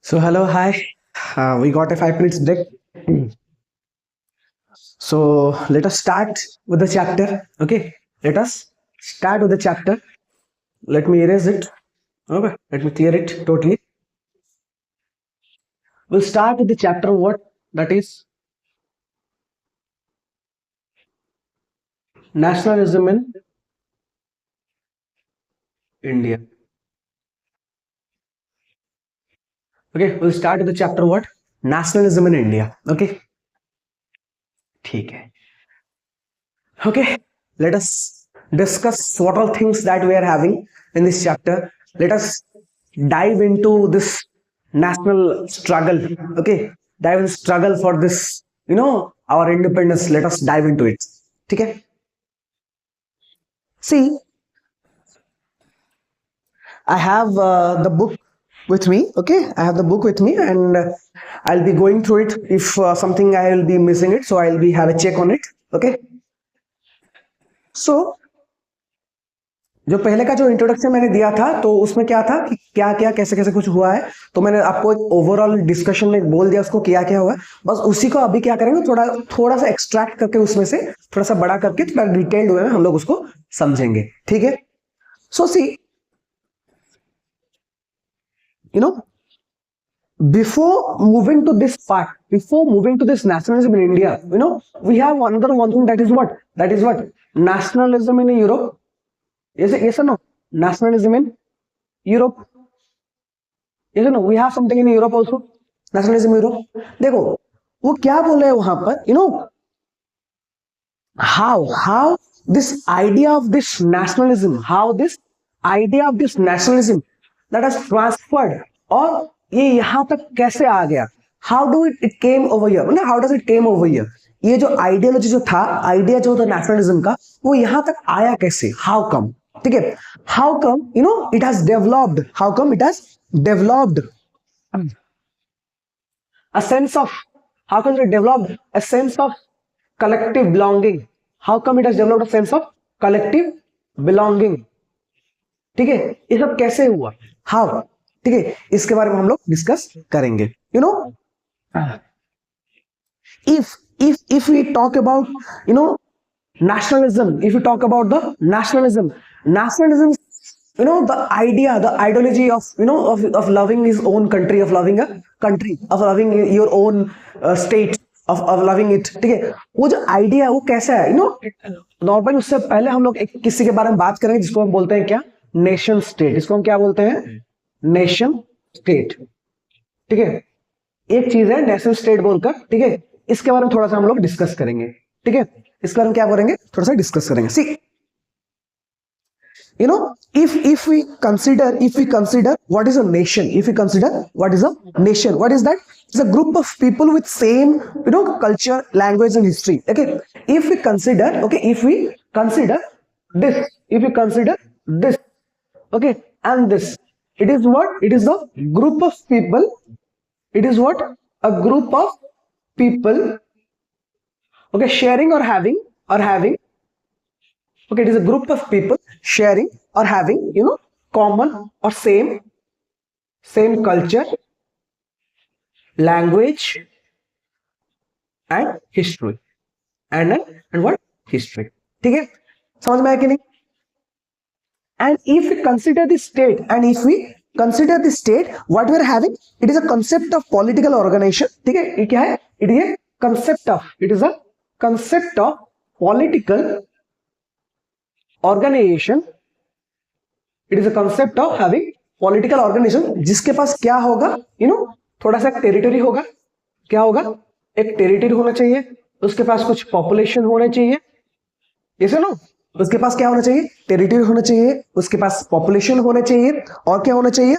So hello, hi. We got a 5 minutes break. So let us start with the chapter. Okay, let us start with the chapter. Let me erase it. Okay, let me clear it totally. We'll start with the chapter what that is nationalism in India. Okay, we'll start with the chapter what nationalism in India. Okay, ठीक है. Okay, let us discuss what all things that we are having in this chapter. Let us dive into this national struggle. Okay, dive in struggle for this, our independence. Let us dive into it. Okay, see, I have the book with me. Okay, I have the book with me, and I'll be going through it. If something I will be missing it, so I'll be have a check on it. Okay, so जो पहले का जो introduction मैंने दिया था तो उसमें क्या था कि क्या क्या कैसे कैसे कुछ हुआ है, तो मैंने आपको एक ओवरऑल डिस्कशन में बोल दिया उसको क्या क्या हुआ है. बस उसी को अभी क्या करेंगे, थोड़ा थोड़ा सा एक्सट्रैक्ट करके उसमें से थोड़ा सा बड़ा करके थोड़ा डिटेल्ड वे में हम लोग उसको समझेंगे. ठीक है. So see, you know, before moving to this part, before moving to this nationalism in India, we have another one thing, that is what nationalism in Europe. Yes or no? Nationalism in Europe. Yes or no? We have something in Europe also. Nationalism in Europe. देखो वो क्या बोल रहे हैं वहां पर, how this idea of this nationalism, that has transferred, और ये यहाँ तक कैसे आ गया, how do it came over here, ना how does it came over here. ये जो आइडियोलॉजी जो था, आइडिया जो था नेशनलिज्म का, वो यहाँ तक आया कैसे, how come. ठीक है. How come it has developed, a sense of, how come it developed a sense of collective belonging, how come it has developed a sense of collective belonging. ठीक है. ये सब कैसे हुआ, how. ठीक है, इसके बारे में हम लोग डिस्कस करेंगे. If we talk about nationalism, if you talk about the nationalism, the ideology of of loving his own country, of loving a country, of loving your own state, of loving it. ठीक है. वो जो idea है वो कैसा है, normally उससे पहले हम लोग एक किसी के बारे में बात करेंगे जिसको हम बोलते हैं क्या, नेशन स्टेट. इसको हम क्या बोलते हैं, नेशन स्टेट. ठीक है. एक चीज है नेशन स्टेट बोलकर. ठीक है. इसके बारे में थोड़ा सा हम लोग डिस्कस करेंगे. ठीक है. इसके बारे में क्या करेंगे, थोड़ा सा डिस्कस करेंगे. सी, if we consider what is a nation, what is that? It's a group of people with same culture, language and history. Okay. If we consider this, okay, and this, it is what, it is a group of people, it is what, a group of people, okay, sharing or having, okay, it is a group of people sharing or having common or same culture, language and history, and what, history. ठीक है. समझ में आया कि नहीं. And if we consider the state, what we are having, it is a concept of political organization. ठीक है. ये क्या है, it is a concept of political organization. It is a concept of having political organization जिसके पास क्या होगा, थोड़ा सा टेरिटरी होगा. क्या होगा, एक टेरिटरी होना चाहिए, उसके पास कुछ पॉपुलेशन होना चाहिए. ऐसे ना, उसके पास क्या होना चाहिए, टेरिटरी होना चाहिए, उसके पास पॉपुलेशन होना चाहिए, और क्या होना चाहिए,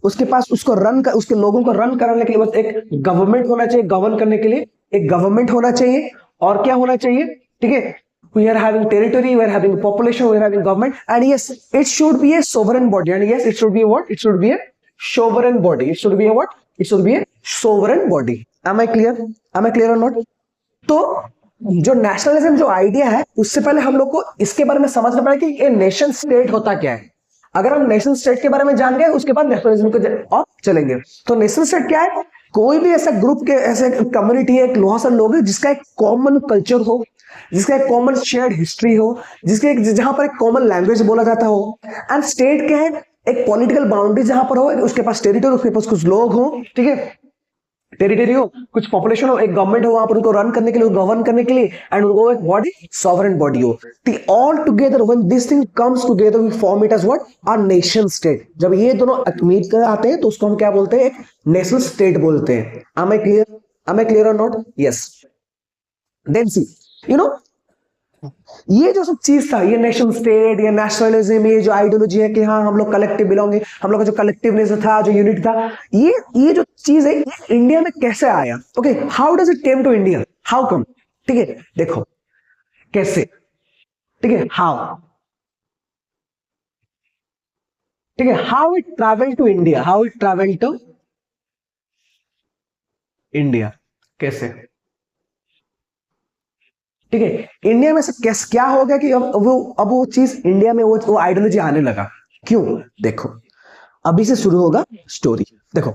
उसके पास उसके लोगों को रन कराने के लिए बस एक गवर्नमेंट होना चाहिए, गवर्न करने के लिए एक गवर्नमेंट होना चाहिए, और क्या होना चाहिए. ठीक है. We are having territory, we are having population, we are having government, and yes, it should be a sovereign body. And yes, it should be what? It should be a sovereign body. It should be a what? It should be a sovereign body. Am I clear? or not? तो जो nationalism जो idea है, उससे पहले हम लोग को इसके बारे में समझना पड़ेगा कि ये नेशन स्टेट होता क्या है. अगर हम नेशन स्टेट के बारे में जान गए, उसके बाद नेशनलिज्म को और चलेंगे। तो नेशन स्टेट क्या है? कोई भी ऐसा ग्रुप के ऐसे कम्युनिटी है, एक बहुत सारे लोग हैं जिसका एक कॉमन कल्चर हो, जिसका एक कॉमन शेयर्ड हिस्ट्री हो, जिसके जहां पर एक कॉमन लैंग्वेज बोला जाता हो। एंड स्टेट क्या है? एक पॉलिटिकल बाउंड्री जहां पर हो, उसके पास टेरिटरी, उसके पास कुछ लोग हो, ठीक है, टेरिटरी हो, कुछ पॉपुलेशन हो, एक गवर्नमेंट हो वहां पर उनको रन करने के लिए, गवर्न करने के लिए, एंड उनको एक बॉडी, सॉवरेन बॉडी हो। The all together when this thing comes together we form it as what? Our nation state. जब ये दोनों मीट कर आते हैं तो उसको हम क्या बोलते हैं? एक नेशनल स्टेट बोलते हैं। am I clear? am I clear or not? yes. then see, you know, ये जो सब चीज था, ये नेशन स्टेट, ये नेशनलिज्म, ये जो आइडियोलॉजी है कि हाँ हम लोग कलेक्टिव बिलोंगिंग, हम लोग का जो कलेक्टिवनेस था, जो यूनिट था, ये जो चीज है ये इंडिया में कैसे आया? Okay, how does it came to India? How come? ठीक है, देखो कैसे, ठीक है, हाउ, ठीक है, how it travel to India, how it travel to India, कैसे? ठीक है, इंडिया में से कैसे क्या हो गया कि अब वो चीज इंडिया में वो आइडियोलॉजी आने लगा? क्यों? देखो, अभी से शुरू होगा स्टोरी। देखो,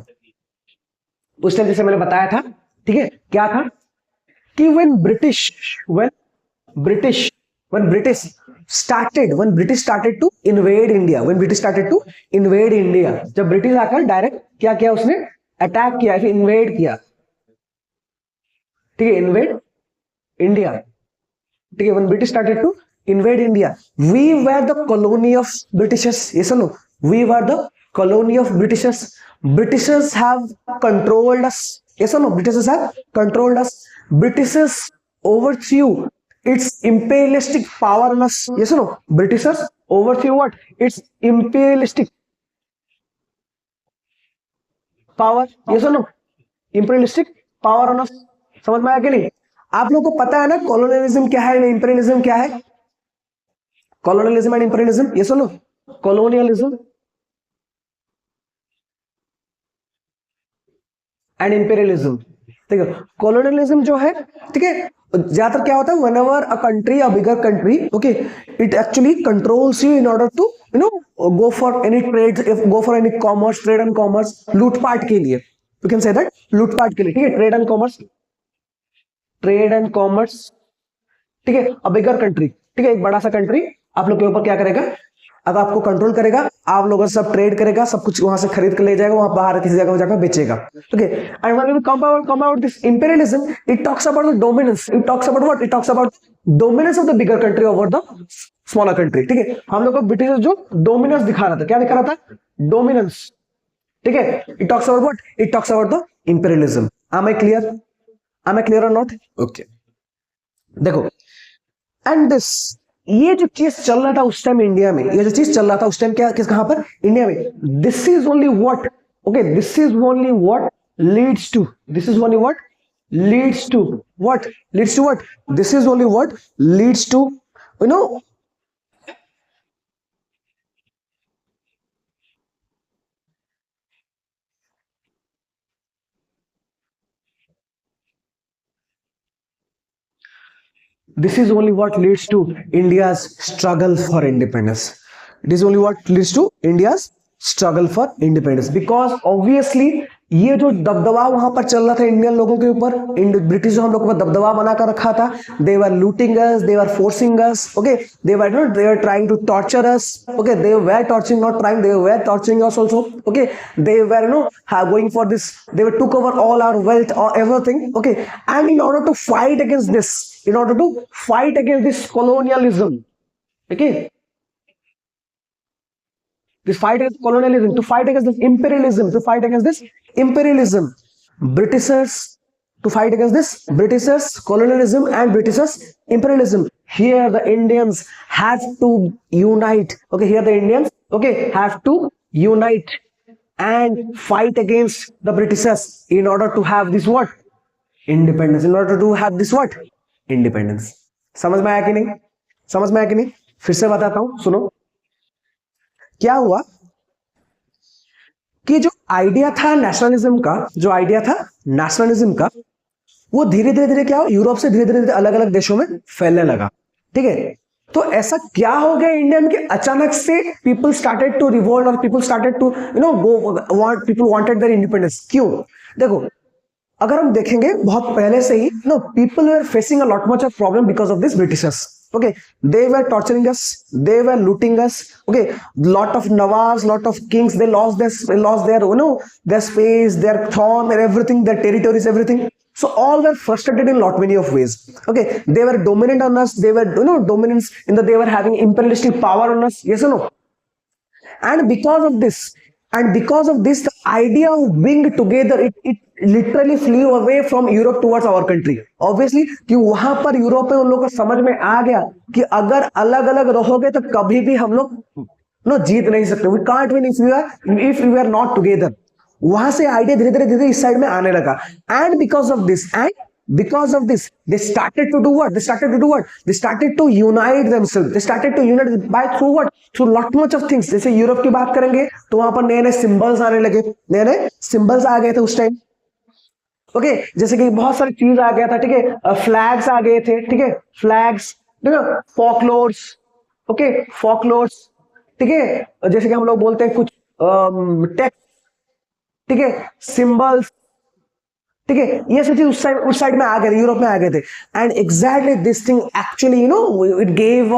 उस टाइम जैसे मैंने बताया था, ठीक है, क्या था कि when British started to invade India, जब ब्रिटिश आकर डायरेक्ट क्या किया, उसने अटैक किया, फिर इन्वेड किया, ठीक है, इन्वेड इंडिया, ठीक है, when British started to invade India, we were the colony of Britishers. Yes or no? We were the colony of Britishers. Britishers have controlled us. Yes or no? Britishers have controlled us. Britishers overthrew its imperialistic power on us. Yes or no? Britishers overthrew what? Its imperialistic power. Yes or no? Imperialistic power on us. समझ में आया कि नहीं? आप लोगों को पता है ना कॉलोनियलिज्म क्या है, इंपीरियलिज्म क्या है? Colonialism and imperialism, yes or no? Colonialism and imperialism, ठीक है। कॉलोनियलिज्म जो है, ठीक है, ज्यादातर क्या होता है, whenever a country, a bigger country, okay, it actually controls you in order to go for any trade, go for any commerce, trade and commerce, लूटपाट के लिए, यू कैन से दैट, लूटपाट के लिए, ठीक है, trade and commerce, trade and commerce, ठीक है। अब बिगर कंट्री, ठीक है, एक बड़ा सा कंट्री आप लोग के ऊपर क्या करेगा, अब आपको कंट्रोल करेगा, आप लोगों से सब ट्रेड करेगा, सब कुछ वहां से खरीद कर ले जाएगा, वहां बाहर किसी जगह जाकर बेचेगा, ठीक है। And when we come about this imperialism, it talks about the dominance, it talks about what, it talks about dominance of the bigger country over the smaller country, ठीक है। हम लोग को ब्रिटिश जो डोमिनेंस दिखा रहा था, क्या दिखा रहा था? डोमिनेंस, ठीक है। It talks about what? It talks about the imperialism. am I clear or not? okay, देखो, एंड दिस, ये जो चीज चल रहा था उस टाइम इंडिया में, ये जो चीज चल रहा था उस टाइम, क्या किस कहां पर? इंडिया में। This is only what, okay, this is only what leads to, this is only what leads to what, leads to what, this is only what leads to, you know, this is only what leads to India's struggle for independence. It is only what leads to India's struggle for independence, because obviously ये जो दबदबा वहां पर चल रहा था Indian लोगों के ऊपर, ब्रिटिश जो हम लोगों पर दबदबा बनाकर रखा था, they were looting us, they were forcing us, okay, they were trying to torture us, okay, they were torturing, not trying, they were torturing us also, okay, they were going for this, they were took over all our wealth or everything, okay, and in order to fight against this, in order to fight against this colonialism, okay, this fight against colonialism, to fight against this imperialism, to fight against this imperialism, Britishers, to fight against this Britishers colonialism and Britishers imperialism, here the Indians have to unite, okay, here the Indians, okay, have to unite and fight against the Britishers in order to have this what? Independence, in order to have this what? Independence. समझ में आया कि नहीं? समझ में आया कि नहीं? फिर से बताता हूं, सुनो। क्या हुआ कि जो आइडिया था नेशनलिज्म का, जो आइडिया था नेशनलिज्म का, वो धीरे धीरे धीरे क्या हो, यूरोप से धीरे धीरे अलग अलग देशों में फैलने लगा, ठीक है। तो ऐसा क्या हो गया इंडिया में कि अचानक से पीपल स्टार्टेड टू रिवोल्ट और people started to go want people wanted their independence? क्यों? देखो, अगर हम देखेंगे बहुत पहले से ही people were facing a lot much of problem because of this Britishers. Okay, they were torturing us, they were looting us. Okay, lot of nawabs, lot of kings, they lost their their space, their throne and everything, their territories, everything. So all were frustrated in lot many of ways. Okay, they were dominant on us, they were dominance in that they were having imperialistic power on us. Yes or no? And because of this the idea of being together, it literally flew away from Europe towards our country. Obviously कि वहां पर Europe में उन लोगों को समझ में आ गया कि अगर अलग अलग रहोगे तो कभी भी हम लोग जीत नहीं सकते. We can't win if we are not together. वहां से आइडिया धीरे धीरे धीरे इस साइड में आने लगा. And because of this they started to do what? They started to unite themselves. They started to unite by through what? Through lot much of things. जैसे यूरोप की बात करेंगे तो वहां पर नए नए सिंबल्स आने लगे, नए नए सिंबल्स आ गए थे उस टाइम. ओके, जैसे कि बहुत सारी चीज आ गया था. ठीक है, फ्लैग्स आ गए थे. ठीक है, फ्लैग्स, ठीक है, फोकलोर्स. Okay, folklores. ठीक है, जैसे कि हम लोग बोलते हैं कुछ टेक्स्ट. ठीक है, सिंबल्स. ठीक है, ये सब चीज उस साइड में आ गए थे, यूरोप में आ गए थे. And exactly this thing actually it gave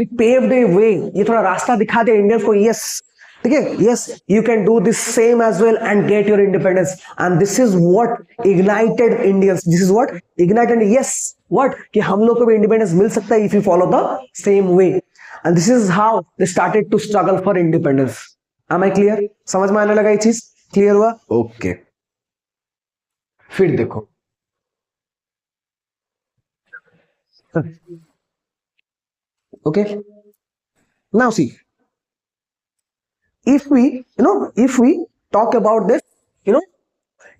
it paved a way. ये थोड़ा रास्ता दिखा दिया इंडियंस को. यस, ठीक है, yes, you can do this same as well and get your independence. And this is what ignited Indians. This is what ignited. Yes, what कि हम लोग को भी इंडिपेंडेंस मिल सकता है if you follow the same way. And this is how they started to struggle for independence. Am I clear? समझ में आने लगा ये चीज? क्लियर हुआ? ओके. फिर देखो, okay, now C, if we talk about this,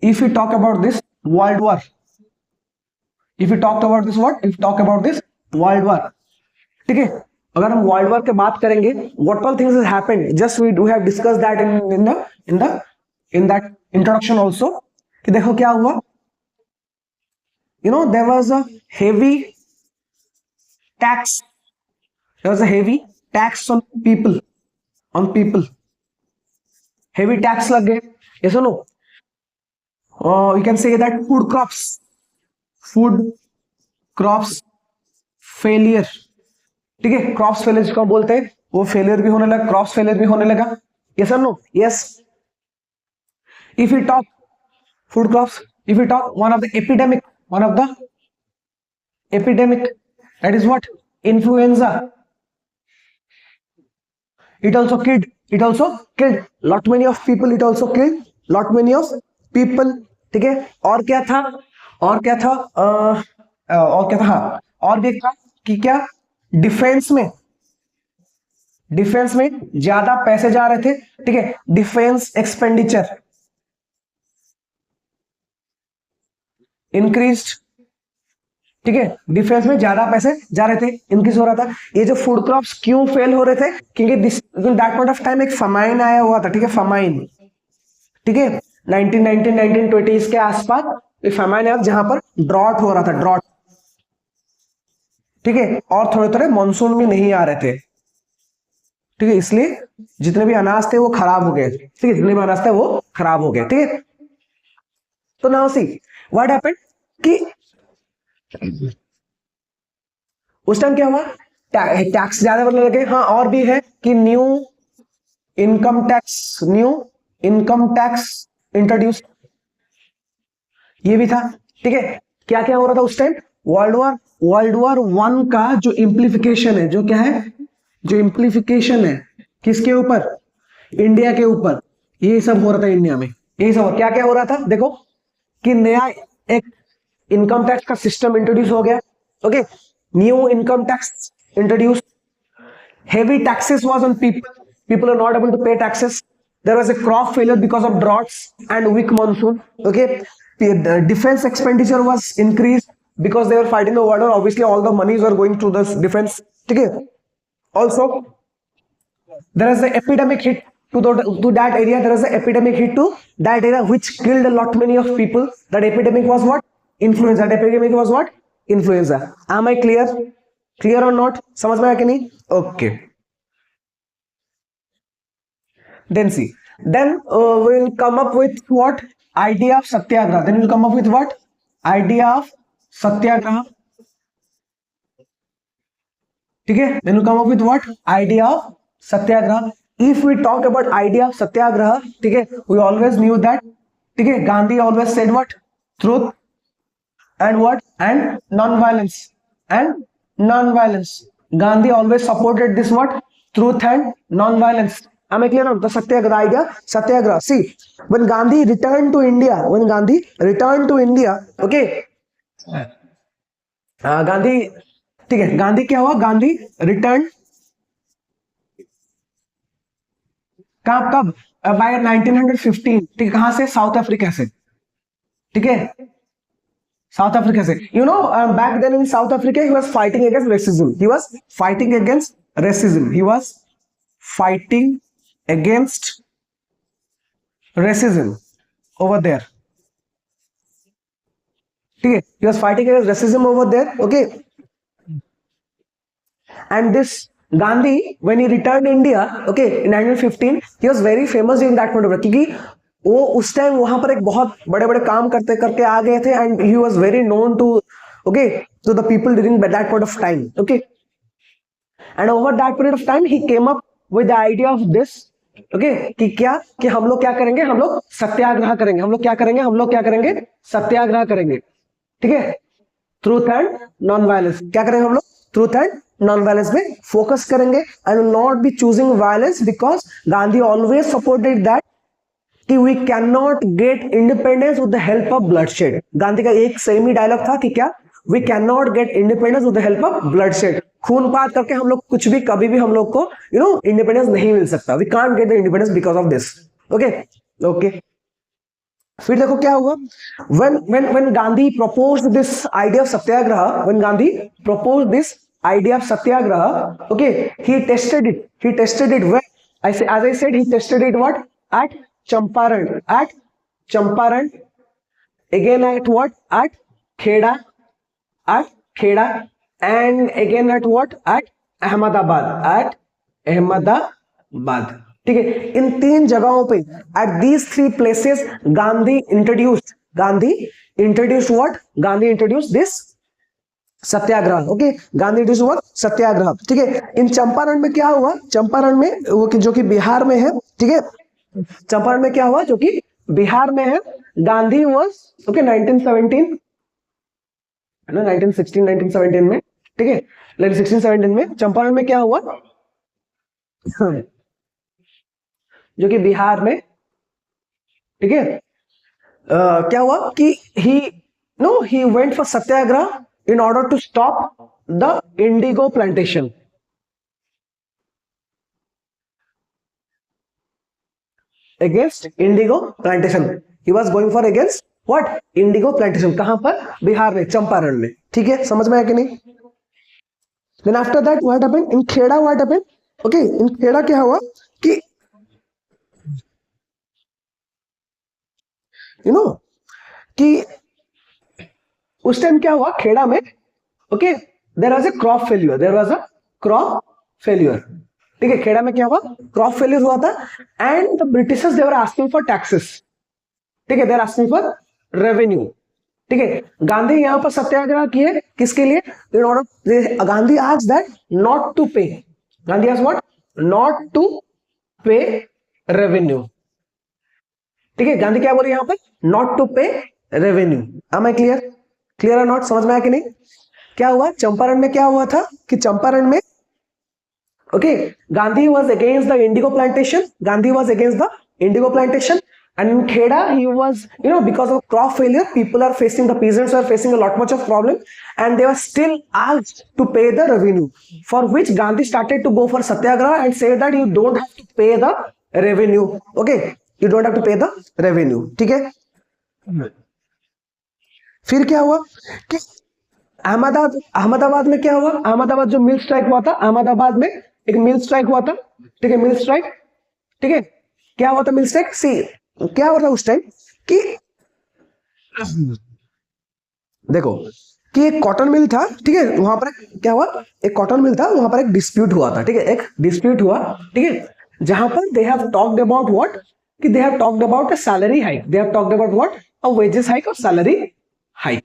if we talk about this world war, if we talk about this what? If we talk about this world war, ठीक है, अगर हम वर्ल्ड वॉर की बात करेंगे, what all things has happened, just we do have discussed that in that introduction also. कि देखो क्या हुआ. There was a heavy tax. There was a heavy tax on people. Heavy tax लग गए. Yes or no? You can say that food crops failure. ठीक है, crops failure जिसको बोलते हैं वो फेलियर भी होने लगा, क्रॉप्स फेलियर भी होने लगा. Yes or no? Yes. If we talk food crops, if we talk one of the epidemic, that is what? Influenza. It also killed lot many of people. It also killed lot many of people. ठीक है, और क्या था? और भी एक था कि क्या, डिफेंस में ज्यादा पैसे जा रहे थे. ठीक है, डिफेंस एक्सपेंडिचर इंक्रीज्ड. ठीक है, डिफेंस में ज्यादा पैसे जा रहे थे, इंक्रीज हो रहा था. ये जो फूड क्रॉप्स क्यों फेल हो रहे थे? क्योंकि दैट पॉइंट ऑफ टाइम एक फमाइन आया हुआ था. ठीक है, फमाइन. ठीक है, 1920 के आसपास एक फमाइन आया जहां पर ड्रॉट हो रहा था, ड्रॉट. ठीक है, और थोड़े थोड़े मानसून भी नहीं आ रहे थे. ठीक है, इसलिए जितने भी अनाज थे वो खराब हो गए. ठीक है, जितने भी अनाज थे वो खराब हो गए. ठीक है, तो नाउ सी व्हाट हैपेंड कि उस टाइम क्या हुआ, टैक्स ज्यादा बढ़ने लगे. हाँ, और भी है कि न्यू इनकम टैक्स इंट्रोड्यूस, ये भी था. ठीक है, क्या क्या हो रहा था उस टाइम? वर्ल्ड वॉर 1 का जो इम्प्लीफिकेशन है, जो क्या है, जो इम्प्लीफिकेशन है किसके ऊपर? इंडिया के ऊपर. ये सब हो रहा था इंडिया में. यही सब क्या क्या हो रहा था? देखो कि नया एक इनकम टैक्स का सिस्टम इंट्रोड्यूस हो गया. Okay, new income tax introduce. Heavy taxes was on people are not able to pay taxes. There was a crop failure because of droughts and weak monsoon. Okay, the defense expenditure was increased because they were fighting the war. Obviously all the monies were going to the defense. Okay, also there is an epidemic hit to that area. There is an epidemic hit to that area which killed a lot many of people. That epidemic was what? Influenza. That epidemic was what? Influenza. Am I clear? Clear और not, समझ में आया कि नहीं? Okay, then see, then we'll come up with what? Idea of satyagraha. Then we'll come up with what? Idea of satyagraha. ठीक है, then we'll come up with what? Idea of satyagraha. If we talk about idea of satyagraha, ठीक है, we always knew that, ठीक है, Gandhi always said what? Truth and what? And non-violence. And non-violence. Gandhi always supported this what? Truth and non-violence. Am I clear on the Satyagraha idea? Satyagraha. See, when Gandhi returned to India, okay, Gandhi, ठीक है, गांधी क्या हुआ? Gandhi return कब? Bye 1915, ठीक है, कहां से? South Africa से, ठीक है, साउथ अफ्रीका से. You know, back then in South Africa he was fighting against racism. He was fighting against racism. He was fighting against racism over there. ठीक है, he was fighting against racism over there. Okay, and this Gandhi, when he returned India, okay, in 1915, he was very famous in that point of time, क्योंकि वो उस time वहां पर एक बहुत बड़े बड़े काम करते करके आ गए थे, and he was very known to, okay, to the people during that point of time. Okay, and over that period of time he came up with the idea of this. Okay, कि क्या, कि हम लोग क्या करेंगे? हम लोग सत्याग्रह करेंगे. हम लोग क्या करेंगे? हम लोग क्या करेंगे? सत्याग्रह करेंगे. ठीक है, ट्रूथ एंड नॉन वायलेंस. क्या करेंगे हम लोग? ट्रूथ एंड नॉन वायलेंस में फोकस करेंगे and not be choosing violence, because Gandhi always supported that कि we can not get independence with the help of bloodshed. Gandhi का एक सेम ही डायलॉग था कि क्या? We can not get independence with the help of bloodshed. खूनपात करके हम लोग कुछ भी कभी भी हम लोग को इंडिपेंडेंस नहीं मिल सकता. We can't get the independence because of this. Okay okay, फिर देखो क्या हुआ. when Gandhi proposed this idea of satyagraha, when Gandhi proposed this idea of satyagraha, okay, he tested it where? As I said, he tested it what? At Champaran. Again at what? At Kheda, and again at what? At Ahmedabad. ठीक है, इन तीन जगहों पे, at these three places, Gandhi introduced what? Gandhi introduced this satyagraha. Okay, Gandhi introduce what? Satyagraha. ठीक है, इन चंपारण में क्या हुआ? चंपारण में वो जो कि बिहार में है, ठीक है, चंपारण में क्या हुआ? जो कि बिहार में है. गांधी वाज, ओके, 1917 1916 1917 में, ठीक है, 1916-17 में चंपारण में क्या हुआ? जो कि बिहार में, ठीक है, क्या हुआ कि he went for Satyagraha in order to stop the indigo plantation. Against indigo plantation. He was going for against what? Indigo plantation. कहां पर? बिहार में, चंपारण में. ठीक है, समझ में आया कि नहीं? Then after that what happened? In Kheda what happened? Okay, in Kheda क्या हुआ कि कि उस टाइम क्या हुआ खेड़ा में? Okay, there was a crop failure. ठीक है, खेड़ा में क्या हुआ? क्रॉप फेल्यूर हुआ था and the Britishers they were asking for taxes. ठीक है, they are asking for revenue. ठीक है, गांधी यहां पर सत्याग्रह किए किसके लिए? In order, Gandhi asked that not to pay. Gandhi asked what? Not to pay revenue. ठीक है, गांधी क्या बोले यहां पर? Not to pay revenue. Am I clear और नॉट? समझ में आया कि नहीं? क्या हुआ चंपारण में? क्या हुआ था कि चंपारण में, okay, Gandhi was against the Indigo plantation. And in Kheda, he was, because of crop failure, the peasants are facing a lot much of problem, and they were still asked to pay the revenue, for which Gandhi started to go for satyagraha and say that you don't have to pay the revenue. Okay, you don't have to pay the revenue. ठीक है, फिर क्या हुआ कि अहमदाबाद में क्या हुआ? अहमदाबाद जो मिल स्ट्राइक हुआ था, अहमदाबाद में एक मिल स्ट्राइक हुआ था. ठीक है, मिल स्ट्राइक. ठीक है, क्या हुआ था? मिल स्ट्राइक. सी, क्या हो रहा उस टाइम कि देखो, कि एक कॉटन मिल था, ठीक है, वहां पर क्या हुआ, एक कॉटन मिल था, वहां पर एक डिस्प्यूट हुआ था, ठीक है, एक डिस्प्यूट हुआ, ठीक है, जहां पर they have talked about what, कि they have talked about a salary hike, they have talked about what, a wages hike और सैलरी हाइक,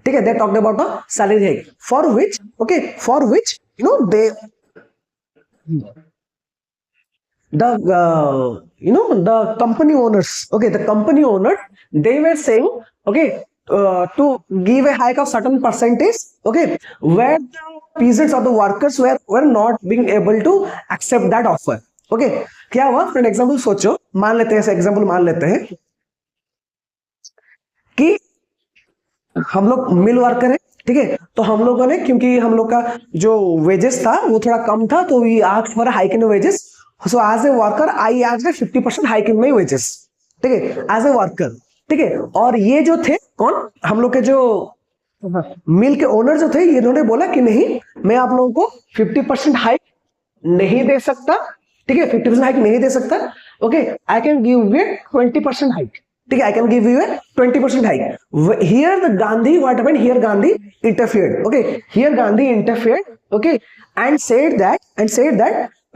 ठीक है, they talked about a salary hike for which, okay, for which they the company owners, okay, the company owners, they were saying, okay, to give a hike of certain percentage, okay, where the peasants or the workers were not being able to accept that offer, okay. क्या हुआ, for example सोचो, मान लेते हैं, example मान लेते हैं कि हम लोग मिल वर्कर है, ठीक है, तो हम लोगों ने, क्योंकि हम लोग का जो वेजेस था वो थोड़ा कम था, तो we asked for hike in wages, so as a worker I asked 50% hike in my wages, ठीक है, एज ए वर्कर, ठीक है। और ये जो थे कौन, हम लोग के जो मिल के ओनर जो थे, ये इन्होंने बोला कि नहीं, मैं आप लोगों को 50% हाइक नहीं दे सकता, ठीक है, 50% हाइक नहीं दे सकता, okay, I can give you 20% hike, ठीक है, I can give you 20% hike. Here the Gandhi, what happened here, Gandhi interfered, okay, here Gandhi interfered, okay, and said that,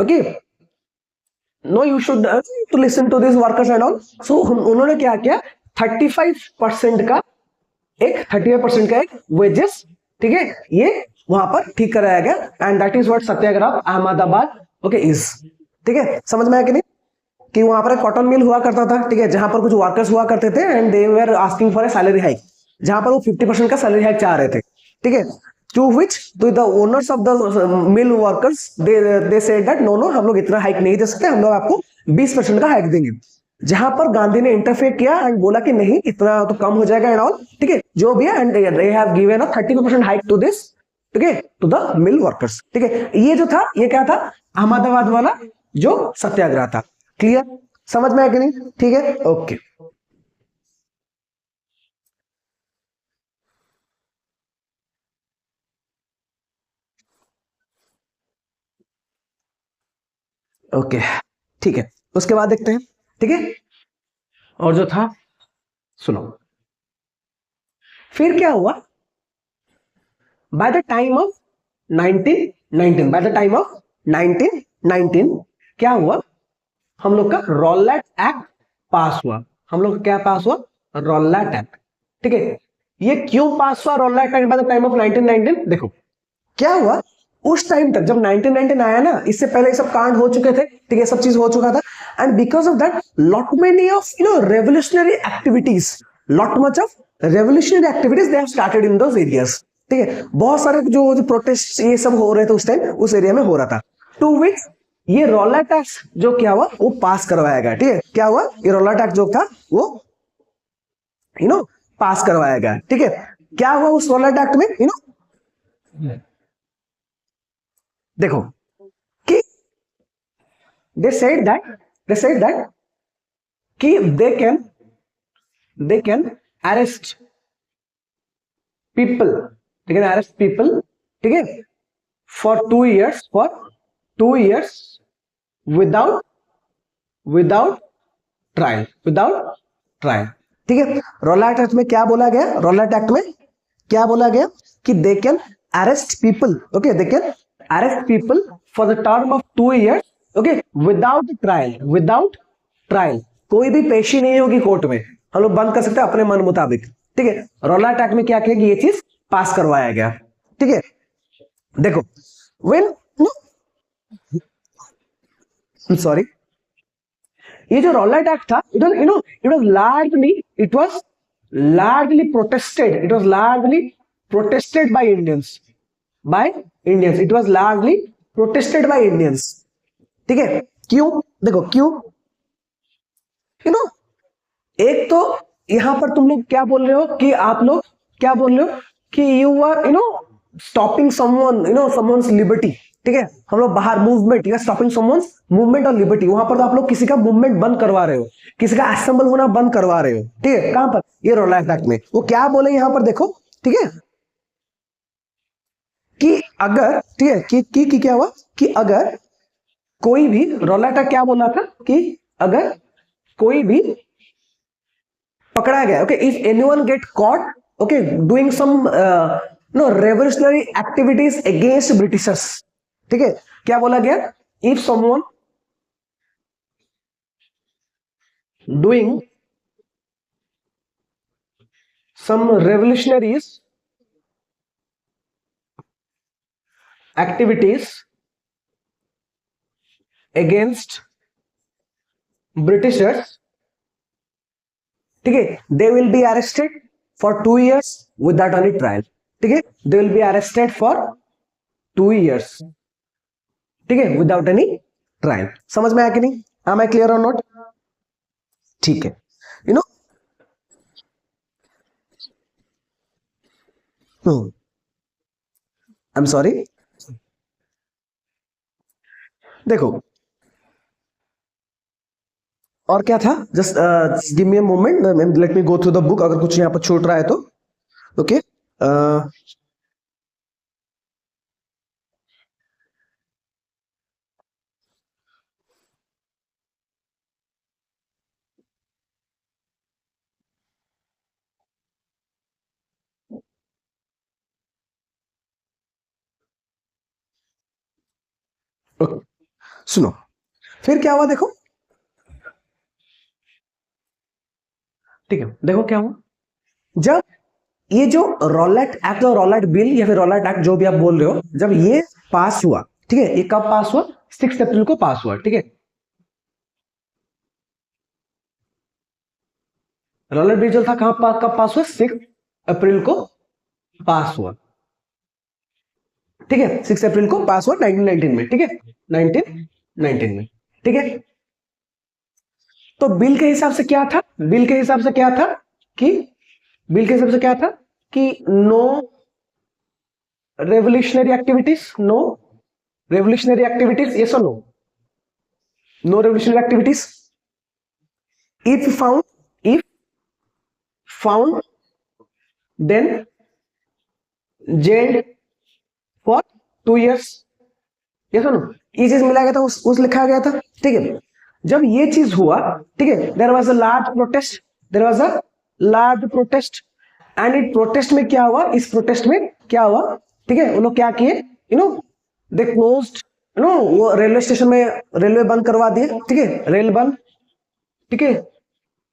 okay, no you should to listen to this workers and all. So उन्होंने क्या किया, 35% का एक wages, ठीक है, ये वहां पर ठीक कराया गया, and that is what Satyagraha Ahmedabad, okay, is, ठीक है, समझ में आया कि नहीं, कि वहां पर एक कॉटन मिल हुआ करता था, ठीक है, जहां पर कुछ वर्कर्स हुआ करते थे, and they were asking for a salary hike, जहां पर वो 50% का सैलरी हाइक चाह रहे थे, ठीक है, to which the owners of the mill workers they said that no, हम लोग इतना हाइक नहीं दे सकते, हम लोग आपको 20% का हाइक देंगे। जहां पर गांधी ने इंटरफेयर किया एंड बोला कि नहीं, इतना तो कम हो जाएगा एंड ऑल, ठीक है, जो भी है, and they have given a 30% hike to this, ठीक है, टू द मिल वर्कर्स, ठीक है। ये जो था, ये क्या था, अहमदाबाद वाला जो सत्याग्रह था। क्लियर, समझ में आया कि नहीं, ठीक है, ओके। ओके, ठीक है, उसके बाद देखते हैं, ठीक है, और जो था, सुनो, फिर क्या हुआ, by the time of 1919, by the time of 1919 क्या हुआ, हम लोग का रॉलेट एक्ट पास हुआ, हम लोग क्या पास हुआ, रॉलेट एक्ट, ठीक है। ये क्यों पास हुआ Rowlatt act by the time of 1919, देखो क्या हुआ, उस टाइम तक जब 1919 आया ना, इससे पहले ये सब कांड हो चुके थे, ठीक है, सब चीज हो चुका था, and because of that lot many of revolutionary activities, lot much of revolutionary activities they have started in those areas, ठीक है, बहुत सारे जो प्रोटेस्ट ये सब हो रहे थे उस टाइम, उस एरिया में हो रहा था, टू विच ये रॉलेट एक्ट जो क्या हुआ, वो पास करवाया गया, ठीक है, क्या हुआ, ये रॉलेट एक्ट जो था वो पास करवाया गया, ठीक है। क्या हुआ उस रॉलेट एक्ट में, देखो कि they said that कि they can arrest people, ठीक है, for 2 years without trial, ठीक है। रॉलेट एक्ट में क्या बोला गया, रॉलेट एक्ट में क्या बोला गया कि they can arrest people, okay, they can arrest people for the term of 2 years, okay, without trial, कोई भी पेशी नहीं होगी कोर्ट में, हम लोग बंद कर सकते हैं अपने मन मुताबिक, ठीक है। रॉलेट एक्ट में क्या किया कि ये चीज पास करवाया गया, ठीक है। देखो व्हेन सॉरी, ये जो रॉलेट एक्ट था, it was largely protested by Indians, it was largely protested by Indians, ठीक है। क्यों, देखो क्यों, एक तो यहां पर तुम लोग क्या बोल रहे हो कि आप लोग क्या बोल रहे हो कि you are stopping someone's liberty, ठीक है, हम लोग बाहर movement, you are stopping someone's movement और लिबर्टी, वहां पर तो आप लोग किसी का मूवमेंट बंद करवा रहे हो, किसी का असेंबल होना बंद करवा रहे हो, ठीक है, कहां पर, ये रॉलेट एक्ट में। वो क्या बोले यहां पर देखो, ठीक है, कि अगर, ठीक है, कि क्या हुआ कि अगर कोई भी, रॉलेट एक्ट क्या बोला था कि अगर कोई भी पकड़ा गया, okay, if anyone get caught, okay, doing some no revolutionary activities against Britishers. ठीक है, क्या बोला गया? If someone doing some revolutionaries activities against Britishers, ठीक है, they will be arrested for 2 years without any trial। ठीक है, they will be arrested for 2 years, ठीक है, without any trial। समझ में आया कि नहीं? am I clear or not? ठीक है, you know, I'm sorry, देखो और क्या था, just give me a moment, let me go through the book, अगर कुछ यहाँ पर छूट रहा है तो। ओके, सुनो, फिर क्या हुआ देखो, ठीक है, देखो क्या हुआ, जब ये जो रॉलेट एक्ट और रॉलेट बिल या फिर रॉलेट एक्ट जो भी आप बोल रहे हो, जब ये पास हुआ, ठीक है, ये कब पास हुआ? 6 अप्रैल को पास हुआ। ठीक है, रॉलेट बिल जो था कब पास हुआ? 6 अप्रैल को पास हुआ। ठीक है, 6 अप्रैल को पास हुआ 1919 में। ठीक है, 1919 में। ठीक है, तो बिल के हिसाब से क्या था? बिल के हिसाब से क्या था कि बिल के हिसाब से क्या था कि no revolutionary activities, no revolutionary activities, yes or no? No revolutionary activities if found then jailed for 2 years, yes or no? ये चीज मिला गया था, उस लिखा गया था। ठीक है, जब ये चीज हुआ, ठीक है, there was a large protest, there was a large protest, and it protest में क्या हुआ? इस प्रोटेस्ट में क्या हुआ? ठीक है, उन लोग क्या किए, you know, they closed, you know, वो रेलवे स्टेशन में रेलवे बंद करवा दिए। ठीक है, रेल बंद, ठीक है,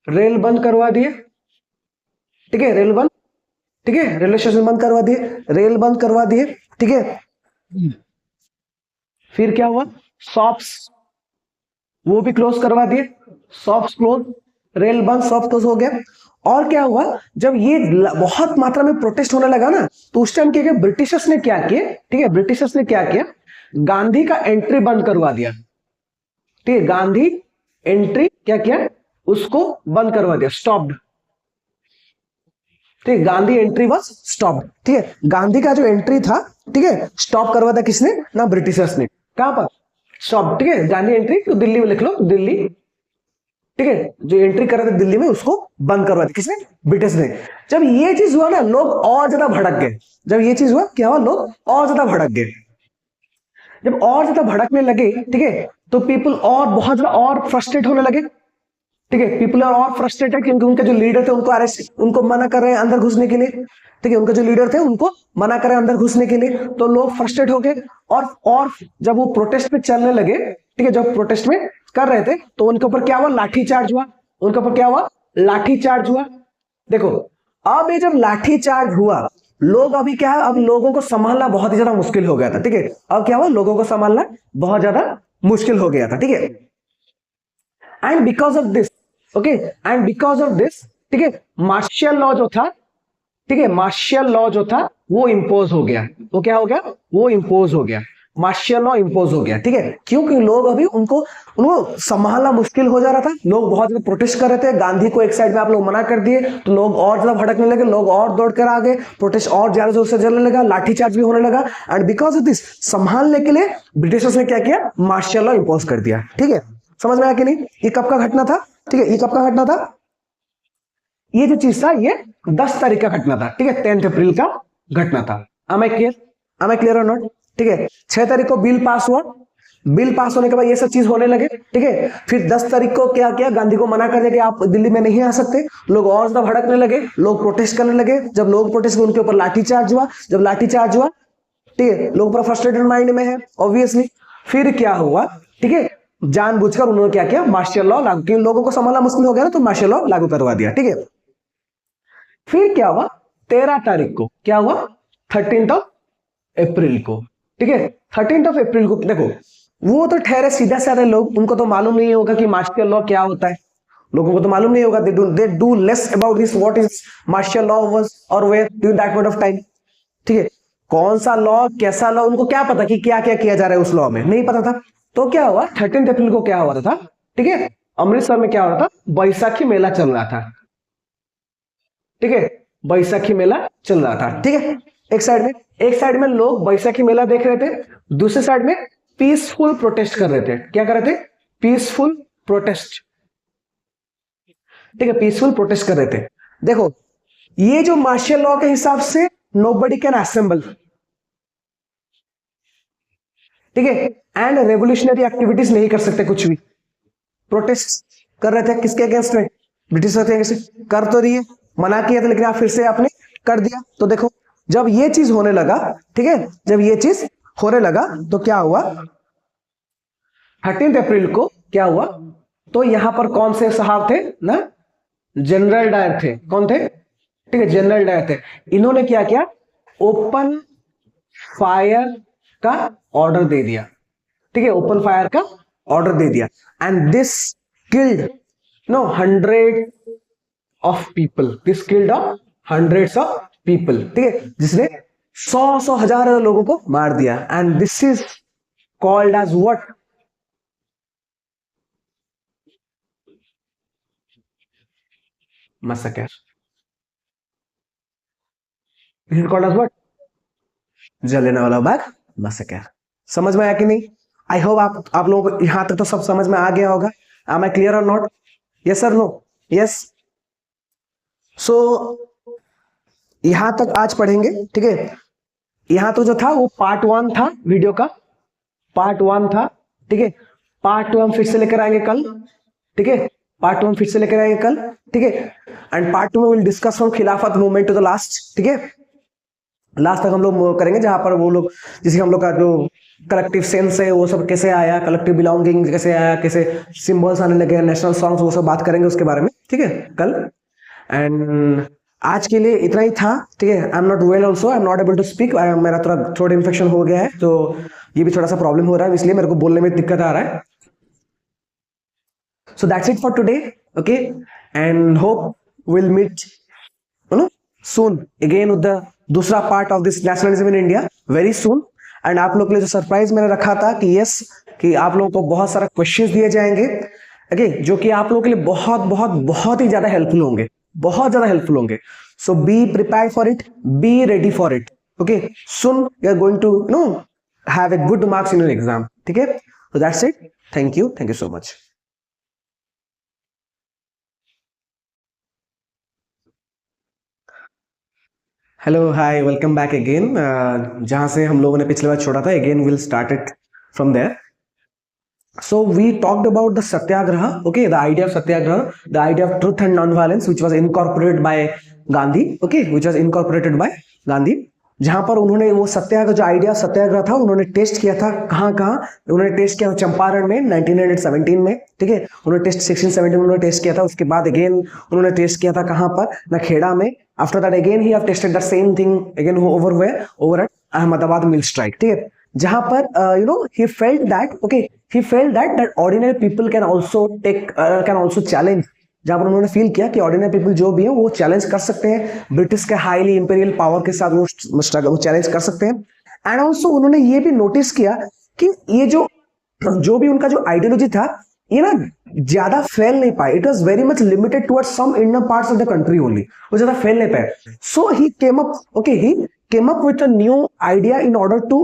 रेल बंद करवा दिए। ठीक है, रेल बंद, ठीक है, रेलवे स्टेशन बंद करवा दिए, रेल बंद करवा दिए। ठीक है, फिर क्या हुआ? शॉप्स वो भी क्लोज करवा दिए, शॉप्स क्लोज, रेल बंद, शॉप क्लोज हो गया। और क्या हुआ? जब ये बहुत मात्रा में प्रोटेस्ट होने लगा ना, तो उस टाइम क्या किया ब्रिटिशर्स ने? क्या किया? ठीक है, ब्रिटिशर्स ने क्या किया? गांधी का एंट्री बंद करवा दिया। ठीक है, गांधी एंट्री क्या किया? उसको बंद करवा दिया, स्टॉप्ड। ठीक है, गांधी एंट्री वॉज स्टॉप्ड। ठीक है, गांधी का जो एंट्री था, ठीक है, स्टॉप करवा दिया किसने? ना ब्रिटिशर्स ने। कहां पर? स्टॉप। ठीक है, गांधी एंट्री, तो दिल्ली में लिख लो, दिल्ली। ठीक है, जो एंट्री कर रहे थे दिल्ली में, उसको बंद करवा दिया किसने? ब्रिटिश ने। जब ये चीज हुआ ना, लोग और ज्यादा भड़क गए। जब ये चीज हुआ, क्या हुआ? लोग और ज्यादा भड़क गए। जब और ज्यादा भड़कने लगे, ठीक है, तो पीपल और बहुत ज्यादा और फ्रस्ट्रेट होने लगे। ठीक है, पीपल आर और फ्रस्ट्रेटेड क्योंकि उनके जो लीडर थे उनको अरेस्ट, उनको मना कर रहे हैं अंदर घुसने के लिए। ठीक है, उनके जो लीडर थे उनको मना कर रहे हैं अंदर घुसने के लिए, तो लोग फ्रस्ट्रेट हो गए। और जब वो प्रोटेस्ट में चलने लगे, ठीक है, जब प्रोटेस्ट में कर रहे थे, तो उनके ऊपर क्या हुआ? लाठी चार्ज हुआ। उनके ऊपर क्या हुआ? लाठी चार्ज हुआ। देखो, अब ये जब लाठी चार्ज हुआ, लोग अभी क्या है, अब लोगों को संभालना बहुत ही ज्यादा मुश्किल हो गया था। ठीक है, अब क्या हुआ? लोगों को संभालना बहुत ज्यादा मुश्किल हो गया था। ठीक है, and because of this, okay, and because of this, ठीक है, मार्शियल लॉ जो था, ठीक है, मार्शियल लॉ जो था वो इंपोज हो गया। वो क्या हो गया? वो इंपोज हो गया, मार्शियल लॉ इंपोज हो गया। ठीक है, क्योंकि लोग अभी उनको संभालना मुश्किल हो जा रहा था। लोग बहुत ज्यादा प्रोटेस्ट कर रहे थे, गांधी को एक साइड में आप लोग मना कर दिए, तो लोग और ज्यादा भड़कने लगे, लोग और दौड़ कर आ गए, प्रोटेस्ट और ज्यादा जोर से चलने लगा, लाठीचार्ज भी होने लगा। एंड बिकॉज ऑफ दिस, संभालने के लिए ब्रिटिशर्स ने क्या किया? मार्शियल लॉ इंपोज कर दिया। ठीक है, समझ में आया कि नहीं? ये कब का घटना था? ठीक है, ये कब का घटना था? ये जो चीज था, ये 10 तारीख का घटना था। ठीक है, 10 अप्रैल का घटना था। am I clear? am I clear or not? ठीक है, 6 तारीख को बिल पास हुआ। बिल पास होने के बाद ये सब चीज होने लगे, ठीक है। फिर 10 तारीख को क्या किया, गांधी को मना कर दिया कि आप दिल्ली में नहीं आ सकते। लोग और ज्यादा भड़कने लगे, लोग प्रोटेस्ट करने लगे। जब लोग प्रोटेस्ट किए उनके ऊपर लाठीचार्ज हुआ। जब लाठीचार्ज हुआ, ठीक है, लोग पूरा फ्रस्ट्रेटेड माइंड में है ऑब्वियसली। फिर क्या हुआ, ठीक है, जानबूझकर उन्होंने क्या किया, मार्शल लॉ लागू किया। लोगों को संभालना मुश्किल हो गया ना, तो मार्शल लॉ लागू करवा दिया, ठीक है। फिर क्या हुआ, 13 तारीख को क्या हुआ, 13 को, ठीक है, 13 को देखो, वो तो ठहरे सीधा साधे लोग, उनको तो मालूम नहीं होगा कि मार्शल लॉ क्या होता है। लोगों को तो मालूम नहीं होगा, they do less about this, what is martial law was or where during that point of time, ठीक है। कौन सा लॉ, कैसा लॉ, उनको क्या पता कि क्या क्या किया जा रहा है उस लॉ में, नहीं पता था। तो क्या हुआ, 13 अप्रैल को क्या हुआ था, ठीक है, अमृतसर में क्या हो रहा था, बैसाखी मेला चल रहा था, ठीक है, बैसाखी मेला चल रहा था, ठीक है। एक साइड में लोग बैसाखी मेला देख रहे थे, दूसरे साइड में पीसफुल प्रोटेस्ट कर रहे थे। क्या कर रहे थे, पीसफुल प्रोटेस्ट, ठीक है, पीसफुल प्रोटेस्ट कर रहे थे। देखो, ये जो मार्शल लॉ के हिसाब से नोबडी कैन असेंबल, ठीक है, एंड रेवोल्यूशनरी एक्टिविटीज नहीं कर सकते कुछ भी। प्रोटेस्ट कर रहे थे किसके अगेंस्ट में, ब्रिटिश के अगेंस्ट। कर तो रही है, मना किया था, लेकिन आप फिर से आपने कर दिया। तो देखो, जब ये चीज होने लगा, ठीक है, जब ये चीज होने लगा तो क्या हुआ, 13 अप्रैल को क्या हुआ, तो यहां पर कौन से साहब थे ना, जनरल डायर थे। कौन थे, ठीक है, जनरल डायर थे। इन्होंने क्या किया, ओपन फायर का ऑर्डर दे दिया, ठीक है, ओपन फायर का ऑर्डर दे दिया। And this killed no hundred of people, this killed of hundreds of people, ठीक है, जिसने 100 हजार लोगों को मार दिया। And this is called as what, massacre. This is called as what, Jallianwala Bagh massacre. समझ में आया कि नहीं? आई होप आप लोगों को यहां तक तो सब समझ में आ गया होगा। एम आई क्लियर और not? Yes sir, no? Yes. So यहां तक आज पढ़ेंगे, ठीक है। यहां तो जो था वो पार्ट 1 था वीडियो का, पार्ट 1 था, ठीक है। पार्ट 2 हम फिर से लेकर आएंगे कल, ठीक है, पार्ट 2 हम फिर से लेकर आएंगे कल, ठीक है। एंड पार्ट 2 में विल डिस्कस फ्रॉम खिलाफत मूवमेंट टू द लास्ट, ठीक है। लास्ट तक हम लोग करेंगे जहां पर वो लोग, जिसे हम लोग का जो कलेक्टिव सेंस है वो सब कैसे आया, कलेक्टिव बिलोंगिंग कैसे आया, कैसे सिंबल्स आने लगे, नेशनल सॉन्ग्स, वो सब बात करेंगे उसके बारे में, ठीक है, कल। एंड आज के लिए इतना ही था, ठीक है। I am not well also, I am not able to speak, मेरा थोड़ा थ्रोट इन्फेक्शन हो गया है, तो ये भी थोड़ा सा प्रॉब्लम हो रहा है, इसलिए मेरे को बोलने में दिक्कत आ रहा है। So that's it for today, okay, and hope will meet soon again with the दूसरा part of this nationalism in India very soon. एंड आप लोग के लिए जो सरप्राइज मैंने रखा था कि यस, कि आप लोगों को बहुत सारा क्वेश्चंस दिए जाएंगे, ओके, जो कि आप लोगों के लिए बहुत बहुत बहुत ही ज्यादा हेल्पफुल होंगे, बहुत ज्यादा हेल्पफुल होंगे। So be prepared for it, be ready for it, okay. सुन you are going to have a good marks in your exam, ठीक है। So that's it, thank you so much. Hello, hi, welcome back again. जहां से हम लोगों ने पिछले बार छोड़ा था, again will start it from there. So we talked about the satyagraha, okay, the idea of satyagraha, the idea of truth and non-violence, which was incorporated by Gandhi, okay, which was incorporated by Gandhi, जहां पर उन्होंने वो सत्याग्रह, जो idea सत्याग्रह था, उन्होंने test किया था। कहाँ कहाँ उन्होंने टेस्ट किया? चंपारण में 1917 में, ठीक है, उन्होंने टेस्ट 1617 में उन्होंने टेस्ट किया था। उसके बाद अगेन उन्होंने टेस्ट किया था कहाँ पर, नखेड़ा में। After that again he have tested the same thing again over where, over at Ahmedabad mill strike, ठीक है, जहां पर he felt that, okay, he felt that ordinary people can also can also challenge, जहां पर उन्होंने फील किया कि ordinary people जो भी है वो चैलेंज कर सकते हैं ब्रिटिश के हाईली इंपीरियल पावर के साथ, वो चैलेंज कर सकते हैं। एंड ऑल्सो उन्होंने ये भी नोटिस किया कि ये जो भी उनका जो आइडियोलॉजी था, ये ना ज्यादा फैल नहीं पाए। It was very much limited towards some Indian parts of the country only, वो ज्यादा फैल नहीं पाए। So he came up, okay, he came up with a new idea in order to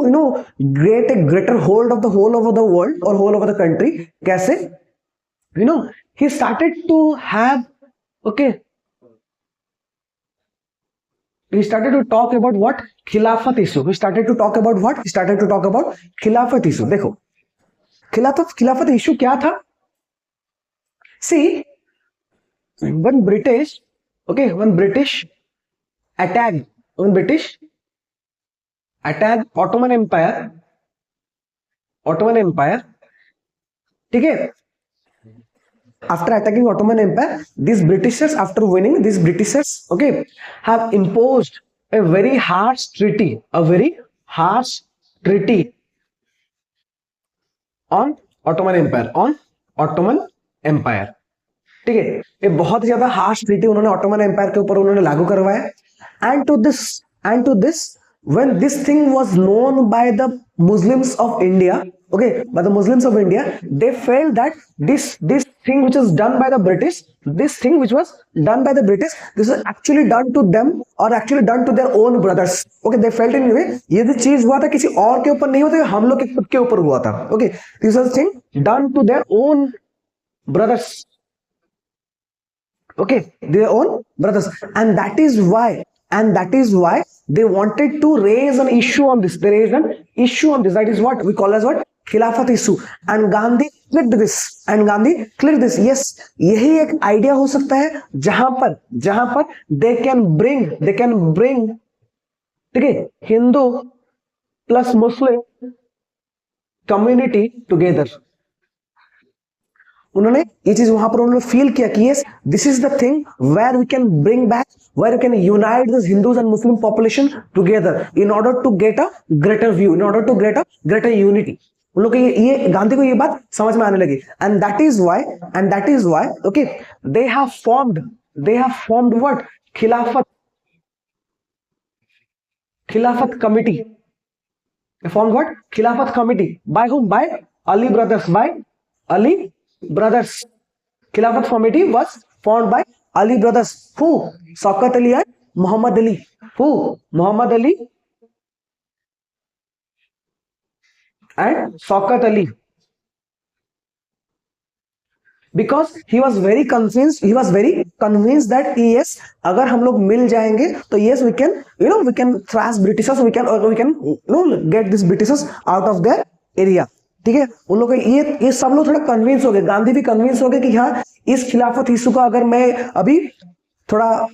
create a greater hold of the whole over the world or whole over the country. कैसे? He started to have, okay, he started to talk about what? Khilafat issue. He started to talk about what? He started to talk about Khilafat issue. देखो, खिलाफत issue क्या था? सी, when British, okay, when British attacked, when British attacked Ottoman Empire, ठीक है, after attacking Ottoman Empire, these Britishers, after winning, these Britishers, okay, have imposed a very harsh treaty, on Ottoman Empire. ठीक है, ये बहुत ही ज्यादा harsh treaty उन्होंने Ottoman empire के ऊपर उन्होंने लागू करवाया. And to this when this thing was known by the Muslims of India, okay, by the Muslims of India, they felt that this thing which is done by the British, this is actually done to them or actually done to their own brothers. Okay, they felt in a way ये जो चीज हुआ था किसी और के ऊपर नहीं हुआ था, हम लोग के खुद के ऊपर हुआ था. Okay, this was thing done to their own brothers. Okay, their own brothers, and that is why they wanted to raise an issue on this. They raised an issue on this. That is what we call as what? Khilafat issue. And Gandhi clicked this. Yes, यही एक idea हो सकता है जहां पर they can bring, ठीक है, Hindu plus Muslim community together. उन्होंने ये चीज वहां पर उन्होंने फील किया कि yes, this is the thing where we can bring back, where we can unite this Hindus and Muslim population together in order to get a greater view, in order to get a greater unity. उन लोग ये गांधी को ये बात समझ में आने लगी. And that is why okay, they have formed what? खिलाफत committee. Formed what? Khilafat committee. By whom? By Ali brothers. Khilafat committee was formed by Ali brothers. Who? Shaukat Ali and Muhammad Ali. Who? Muhammad Ali and Shaukat Ali. Because he was very convinced that yes, अगर हम लोग मिल जाएंगे तो yes, we can thrash Britishers, we can get these Britishers out of their area. ठीक है, उन लोग ये सब लोग थोड़ा कन्विंस हो गए. गांधी भी कन्विंस हो गए कि हाँ, इस खिलाफत इशू का अगर मैं अभी थोड़ा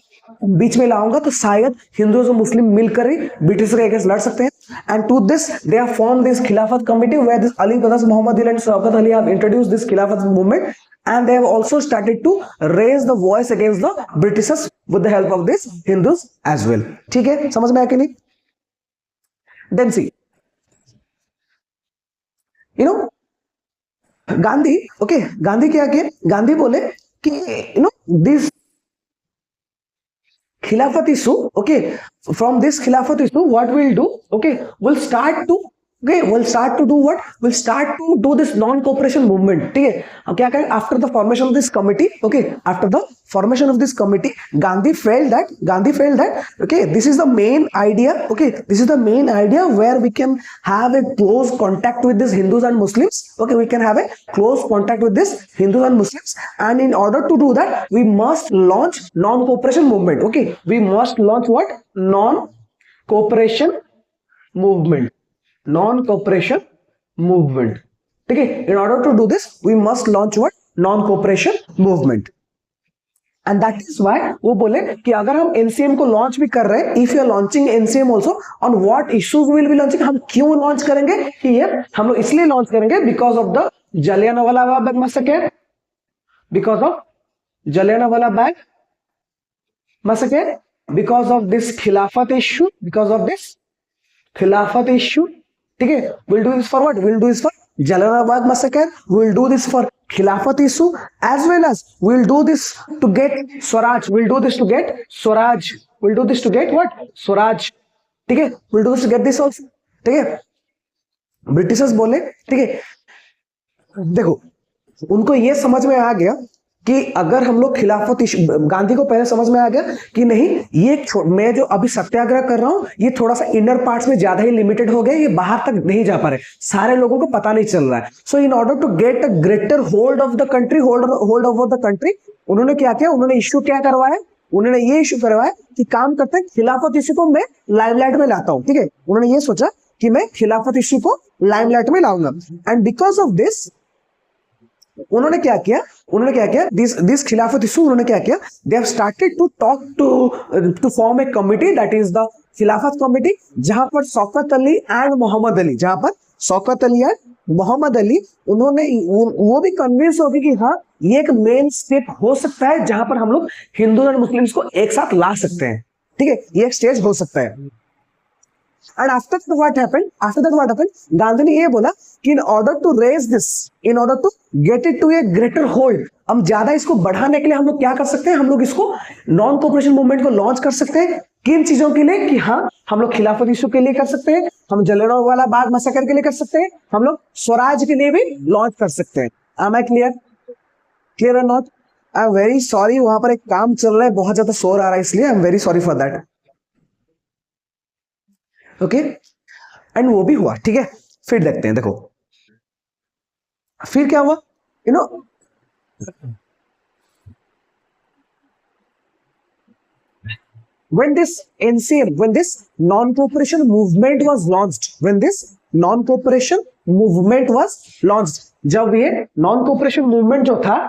बीच में लाऊंगा तो शायद हिंदू और मुस्लिम मिलकर ही ब्रिटिश के अगेंस्ट लड़ सकते हैं. And to this they have formed this Khilafat committee where this Ali brothers Muhammad Ali and Shaukat Ali have introduced this खिलाफत movement, and they have also started to raise the voice against the Britishers with the help of these Hindus as well. ठीक है, समझ में आया कि नहीं? Then see, Gandhi क्या किया? गांधी बोले कि this Khilafat issue, okay, from this Khilafat issue, what we'll do, okay, we'll start to do what? We'll start to do this non-cooperation movement. ठीक है, अब क्या करें? After the formation of this committee, okay, after the formation of this committee, Gandhi felt that, okay, this is the main idea, okay, this is the main idea where we can have a close contact with these Hindus and Muslims, okay, we can have a close contact with this Hindus and Muslims, and in order to do that, we must launch non-cooperation movement, okay, we must launch what? Non-cooperation movement. ठीक है, in order to do this we must launch what? Non-cooperation movement. And that is why वो बोले कि अगर हम NCM को launch भी कर रहे हैं, if you are launching NCM also, on what issues we will be launching? हम क्यों लॉन्च करेंगे? Here हम लोग इसलिए लॉन्च करेंगे because of the Jallianwala Bagh massacre, because of Jallianwala Bagh massacre, because of this Khilafat issue, ठीक है, we'll do this for what? We'll do this for Jallianwala Bagh massacre, we'll do this for Khilafat issue, as well as we'll do this to get Swaraj, we'll do this to get what? Swaraj. ठीक है, we'll do this to get this also. ठीक है, Britishers बोले, ठीक है, देखो उनको ये समझ में आ गया कि अगर हम लोग खिलाफत, गांधी को पहले समझ में आ गया कि नहीं, ये मैं जो अभी सत्याग्रह कर रहा हूं ये थोड़ा सा इनर पार्ट्स में ज्यादा ही लिमिटेड हो गया, ये बाहर तक नहीं जा पा रहे, सारे लोगों को पता नहीं चल रहा है. So in order to get a greater hold of the country, hold over the country, उन्होंने क्या किया? उन्होंने इश्यू क्या करवाया? उन्होंने ये इश्यू करवाया कि काम करते हैं खिलाफत इश्यू को मैं लाइमलाइट में लाता हूं. ठीक है, उन्होंने ये सोचा कि मैं खिलाफत इशू को लाइमलाइट में लाऊंगा। एंड बिकॉज ऑफ दिस उन्होंने क्या किया दिस खिलाफत इशू, उन्होंने क्या किया, they have started to talk to form a committee, that is the Khilafat committee, जहां पर शौकत अली एंड मोहम्मद अली, जहां पर शौकत अली एंड मोहम्मद अली, उन्होंने वो भी कन्विंस हो गए कि हाँ ये एक मेन स्टेप हो सकता है जहां पर हम लोग हिंदू और मुस्लिम्स को एक साथ ला सकते हैं, ठीक है, ये एक स्टेज हो सकता है। And after that what happened, Gandhi ने ये बोला कि in order to raise this, in order to get it to a greater hold, हम ज्यादा इसको बढ़ाने के लिए हम लोग क्या कर सकते हैं, हम लोग इसको नॉन कोऑपरेशन मूवमेंट को लॉन्च कर सकते हैं। किन चीजों के लिए कि हाँ हम लोग खिलाफत इशू के लिए कर सकते हैं, हम जलियांवाला बाग मैसेकर के लिए कर सकते हैं, हम लोग स्वराज के लिए भी लॉन्च कर सकते हैं। Am I clear or not? I am very sorry, वहां पर एक काम चल रहा है, बहुत ज्यादा शोर आ रहा है, इसलिए I am very sorry for that. Okay, and वो भी हुआ, ठीक है। फिर देखते हैं, देखो फिर क्या हुआ, you know when this NCM, when this non-cooperation movement was launched, जब ये नॉन कोऑपरेशन मूवमेंट जो था,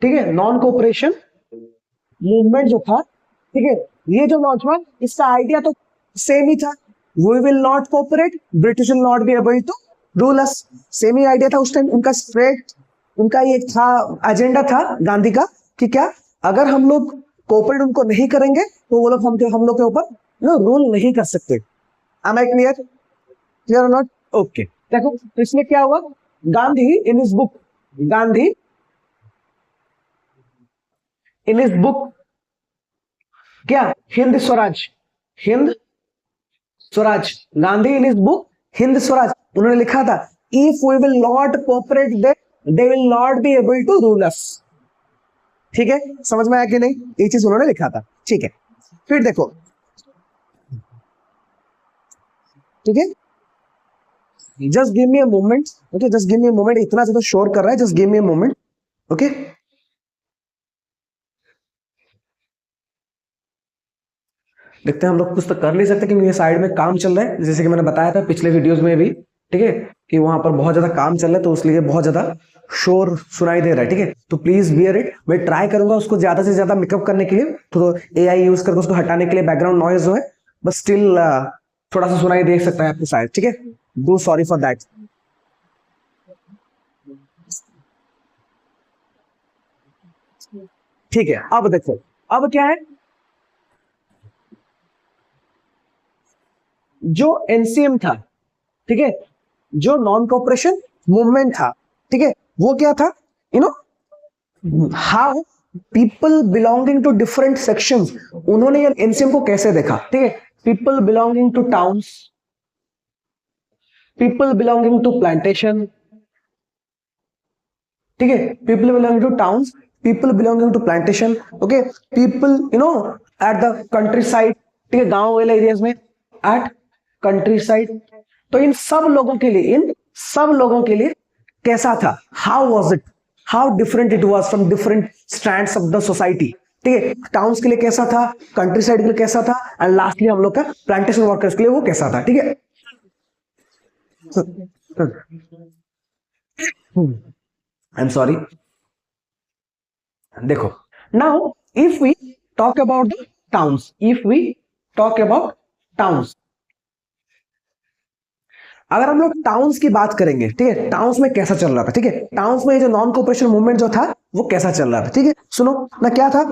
ठीक है, नॉन कोऑपरेशन मूवमेंट जो था, ठीक है, ये जो लॉन्च हुआ, इसका आइडिया तो सेम ही था, we will not cooperate, British will not be able to rule us, same ही आइडिया था उस टाइम। उनका स्ट्रेट, उनका ये था एजेंडा था गांधी का कि क्या, अगर हम लोग कोऑपरेट उनको नहीं करेंगे तो वो लोग हम लोग के ऊपर रूल नहीं कर सकते। Am I clear or not? Okay, देखो तो इसमें क्या हुआ, गांधी इन हिज बुक क्या, Hind Swaraj, Gandhi in his book Hind Swaraj, उन्होंने लिखा था if we will not cooperate they will not be able to rule us. ठीक है, समझ में आया कि नहीं, ये चीज उन्होंने लिखा था, ठीक है। फिर देखो, ठीक है, just give me a moment, okay, just give me a moment, इतना ज्यादा शोर कर रहा है, just give me a moment, okay. देखते हैं, हम लोग कुछ तो कर नहीं सकते क्योंकि ये साइड में काम चल रहा है, जैसे कि मैंने बताया था पिछले वीडियोस में भी, ठीक है, कि वहां पर बहुत ज्यादा काम चल रहा है, तो इसलिए बहुत ज्यादा शोर सुनाई दे रहा है, ठीक है, तो प्लीज बियर इट। मैं ट्राई करूंगा उसको ज्यादा से ज्यादा मेकअप करने के लिए, तो AI यूज करके उसको हटाने के लिए बैकग्राउंड नॉइज जो है, बस स्टिल थोड़ा सा सुनाई दे सकता है आपको शायद, ठीक है, डू सॉरी फॉर दैट। ठीक है, अब देखो, अब क्या है, जो NCM था, ठीक है, जो नॉन कोऑपरेशन मूवमेंट था, ठीक है, वो क्या था, you know how people belonging to different sections, उन्होंने ये NCM को कैसे देखा, ठीक है, people belonging to towns, people belonging to plantation, ठीक है, people belonging to towns, people belonging to plantation, okay, people at the country side, ठीक है, गांव वाले एरियाज में, एट कंट्री साइड, तो इन सब लोगों के लिए कैसा था, how was it, how different it was from different stands of the society, ठीक है, टाउन्स के लिए कैसा था, कंट्री साइड के लिए कैसा था, एंड लास्टली हम लोग का प्लांटेशन वर्कर्स के लिए वो कैसा था, ठीक है। आई एम सॉरी, देखो, now if we talk about the towns, अगर हम लोग टाउन्स की बात करेंगे, ठीक है, टाउन्स में कैसा चल रहा था, ठीक है, टाउन्स में जो नॉन कोऑपरेशन मूवमेंट जो था वो कैसा चल रहा था, ठीक है, सुनो ना, क्या था,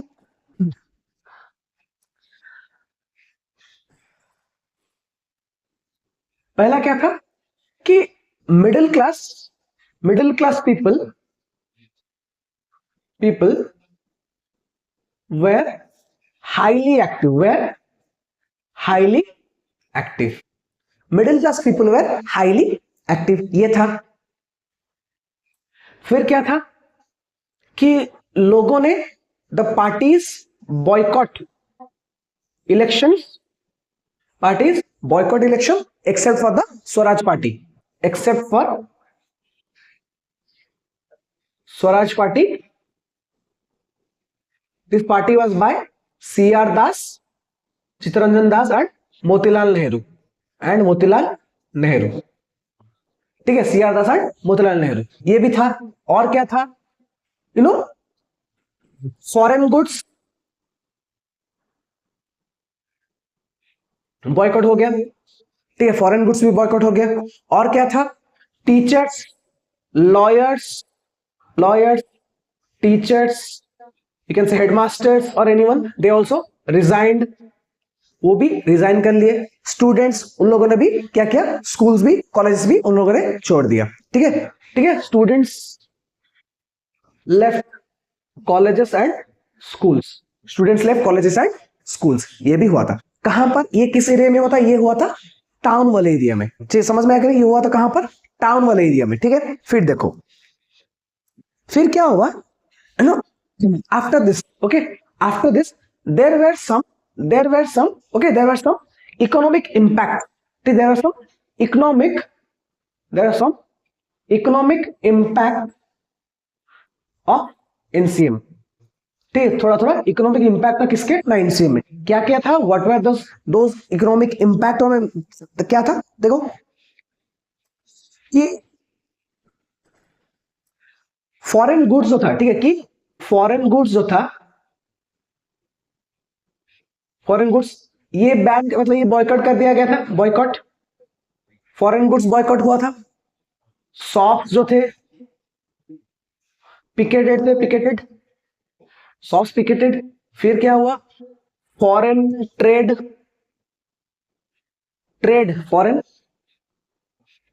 पहला क्या था कि middle class people were highly active, middle class people were highly active, ये था। फिर क्या था कि लोगों ने the parties boycott election except for the Swaraj party, this party was by CR Das, Chittaranjan Das and Motilal Nehru, ठीक है, C R Das and Motilal Nehru, ये भी था। और क्या था, you know foreign goods boycott हो गया, ठीक है, फॉरेन गुड्स भी बॉयकॉट हो गया। और क्या था, teachers, lawyers, lawyers, teachers, you can say headmasters और एनीवन, दे आल्सो रिजाइंड, वो भी रिजाइन कर लिए। स्टूडेंट्स, उन लोगों ने भी क्या किया, स्कूल्स भी कॉलेजेस भी उन लोगों ने छोड़ दिया, ठीक है, ठीक है, students left colleges and schools, students left colleges and schools, ये भी हुआ था। कहां पर, ये किस एरिया में हुआ था, ये हुआ था टाउन वाले एरिया में, समझ में आ गया, ये हुआ था कहां पर, टाउन वाले एरिया में, ठीक है। फिर देखो, फिर क्या हुआ, है ना, after this, okay, after this there were some there were some okay there were some economic impact, there were some economic there are some economic impact of NCM, ठीक है, थोड़ा थोड़ा इकोनॉमिक इंपैक्ट था किसके, ना एनसीएम में। क्या क्या था, what were those economic impact on, क्या था, देखो कि फॉरेन गुड्स जो था, ठीक है, कि फॉरेन गुड्स जो था, फॉरेन गुड्स ये बैन, मतलब ये बॉयकॉट कर दिया गया था, बॉयकॉट, फॉरेन गुड्स बॉयकॉट हुआ था। शॉप्स जो थे पिकेटेड थे, पिकेटेड, शॉप्स पिकेटेड। फिर क्या हुआ, foreign trade, trade, foreign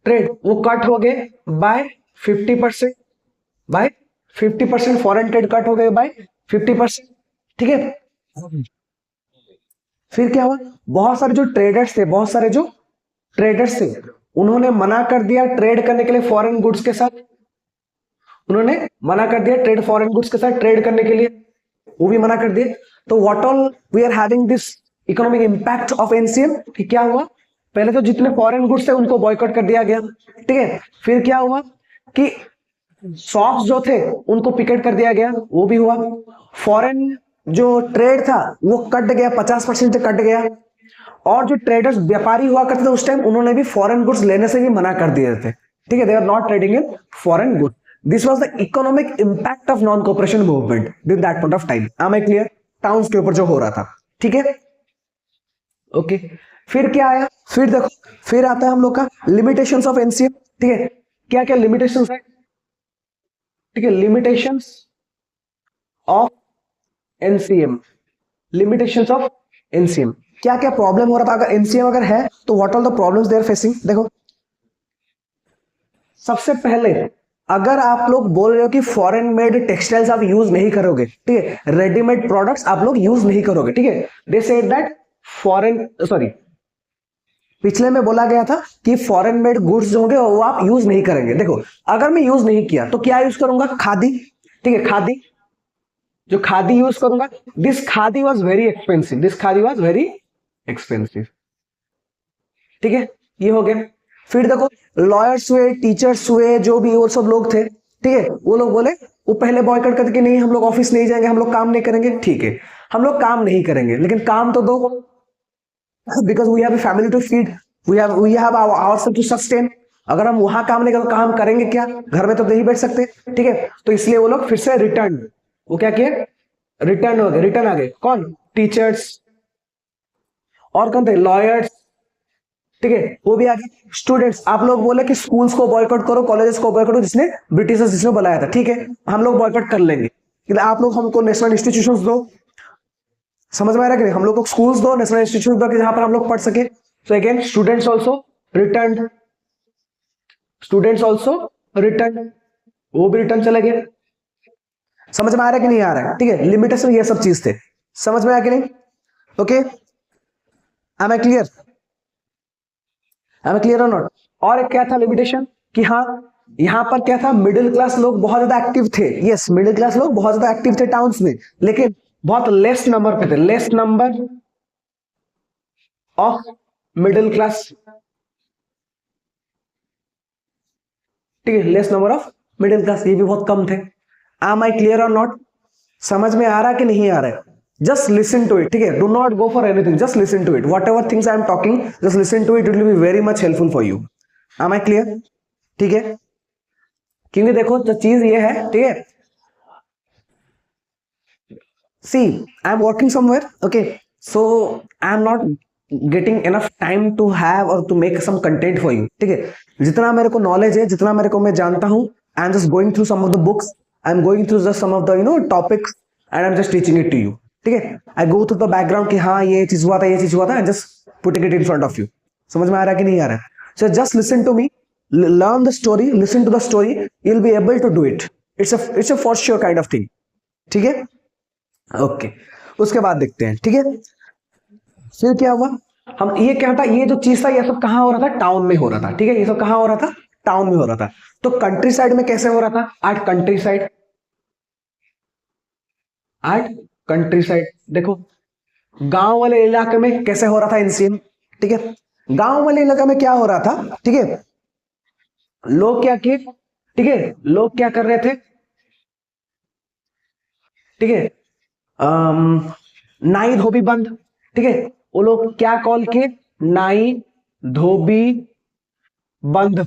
trade वो कट हो गए by 50%, by 50%, foreign trade cut हो गए बाय 50%, ठीक है। फिर क्या हुआ, बहुत सारे जो ट्रेडर्स थे, बहुत सारे जो ट्रेडर्स थे, उन्होंने मना कर दिया ट्रेड करने के लिए फॉरेन गुड्स के साथ, उन्होंने मना कर दिया ट्रेड, फॉरेन गुड्स के साथ ट्रेड करने के लिए, वो भी मना कर दिए। तो what all we are having this economic impact of NCM, कि क्या हुआ, पहले तो जितने फॉरेन गुड्स थे उनको बॉयकॉट कर दिया गया, ठीक है। फिर क्या हुआ कि शॉप्स जो थे उनको पिकेट कर दिया गया, वो भी हुआ। फॉरेन जो ट्रेड था वो कट गया, 50% से कट गया। और जो ट्रेडर्स, व्यापारी हुआ करते थे उस टाइम, उन्होंने भी फॉरेन गुड्स लेने से भी मना कर दिए थे, ठीक है, they are not trading in foreign goods. This was the economic impact of non cooperation movement in that point of time. Am I clear, towns के ऊपर जो हो रहा था, ठीक है, ओके। फिर क्या आया, फिर देखो, फिर आता है हम लोग का लिमिटेशंस ऑफ एनसीएम, ठीक है, क्या क्या लिमिटेशंस है, ठीक है, limitations of NCM, limitations of NCM, क्या क्या प्रॉब्लम हो रहा था, अगर एनसीएम अगर है तो what are the problems they are facing. देखो, सबसे पहले अगर आप लोग बोल रहे हो कि फॉरेन मेड टेक्सटाइल्स आप यूज नहीं करोगे, ठीक है, रेडीमेड प्रोडक्ट्स आप लोग यूज नहीं करोगे, ठीक है, दे सेड दैट फॉरेन, सॉरी, पिछले में बोला गया था कि फॉरेन मेड गुड्स जो होंगे वो आप यूज नहीं करेंगे। देखो, अगर मैं यूज नहीं किया तो क्या यूज करूंगा, खादी, ठीक है, खादी, जो खादी यूज करूंगा, this khadi was very expensive, this khadi was very expensive, ठीक है, ये हो गया। फिर देखो, लॉयर्स हुए, टीचर्स हुए, जो भी वो सब लोग थे, ठीक है, वो लोग बोले, वो पहले बॉयकॉट करके, नहीं हम लोग ऑफिस नहीं जाएंगे, हम लोग काम नहीं करेंगे, ठीक है, हम लोग काम नहीं करेंगे लेकिन काम तो दो, because we have a family to feed, we have ourselves to sustain. अगर हम वहां काम नहीं करेंगे, काम करेंगे क्या, घर में तो नहीं बैठ सकते, ठीक है। तो इसलिए वो लोग फिर से रिटर्न, वो क्या किए, रिटर्न हो गए, रिटर्न आ गए, कौन, टीचर्स, और कौन थे, लॉयर्स, ठीक है, वो भी आ गए। स्टूडेंट्स, आप लोग बोले कि स्कूल्स को बॉयकॉट करो, कॉलेजेस को बॉयकॉट करो, जिसने ब्रिटिशर्स जिसने बुलाया था, ठीक है, हम लोग बॉयकॉट कर लेंगे, लेकिन आप लोग हमको नेशनल इंस्टीट्यूशंस दो, समझ में आ रहा है कि हम लोग को स्कूल्स दो, नेशनल इंस्टीट्यूट दो, कि जहां पर हम लोग पढ़ सके। So again students also return, students also return, वो भी रिटर्न चले गए। समझ में आ रहा है कि नहीं आ रहा है, ठीक है, लिमिटेशन ये सब चीज थे, समझ में आया कि नहीं, okay, am I clear, am I clear और नॉट। और एक क्या था लिमिटेशन, कि हाँ, यहां पर क्या था, मिडिल क्लास लोग बहुत ज्यादा एक्टिव थे, यस, मिडिल क्लास लोग बहुत ज्यादा एक्टिव थे टाउन्स में, लेकिन बहुत लेस नंबर पे थे, less number of middle class, ठीक है, less number of middle class, ये भी बहुत कम थे। एम आई क्लियर और नॉट, समझ में आ रहा कि नहीं आ रहा है, just listen to it, ठीक है? Do not go for anything, just listen to it. Whatever things I am talking, just listen to it. It will be very much helpful for you. Am I clear? ठीक है? क्योंकि देखो तो चीज ये है, ठीक है? See, I am working somewhere, okay? So I am not getting enough time to have or to make some content for you, ठीक है? जितना मेरे को नॉलेज है, जितना मेरे को मैं जानता हूँ, I am just going through some of the books. I am going through just some of the topics, and I am just teaching it to you. ठीक है? I go through the background कि हाँ ये चीज हुआ था, ये चीज हुआ था, and just putting it in front of you. समझ में आ रहा है कि नहीं आ रहा है? So just listen to me, learn the story, listen to the story. You'll be able to do it. It's a for sure kind of thing. ठीक है? ओके, उसके बाद देखते हैं, ठीक है? फिर क्या हुआ? हम ये क्या था, ये जो चीज था ये सब कहाँ हो रहा था? टाउन में हो रहा था, ठीक है? ये सब कहाँ हो रहा था? टाउन में हो रहा था। तो कंट्री साइड में कैसे हो रहा था? At country side, at country side. देखो गांव वाले इलाके में कैसे हो रहा था? इंसियन, ठीक है? गांव वाले इलाके में क्या हो रहा था, ठीक है? लोग क्या किए, ठीक है? लोग क्या कर रहे थे, ठीक है? नाई धोबी बंद, ठीक है? वो लोग क्या कॉल किए? नाई धोबी बंद,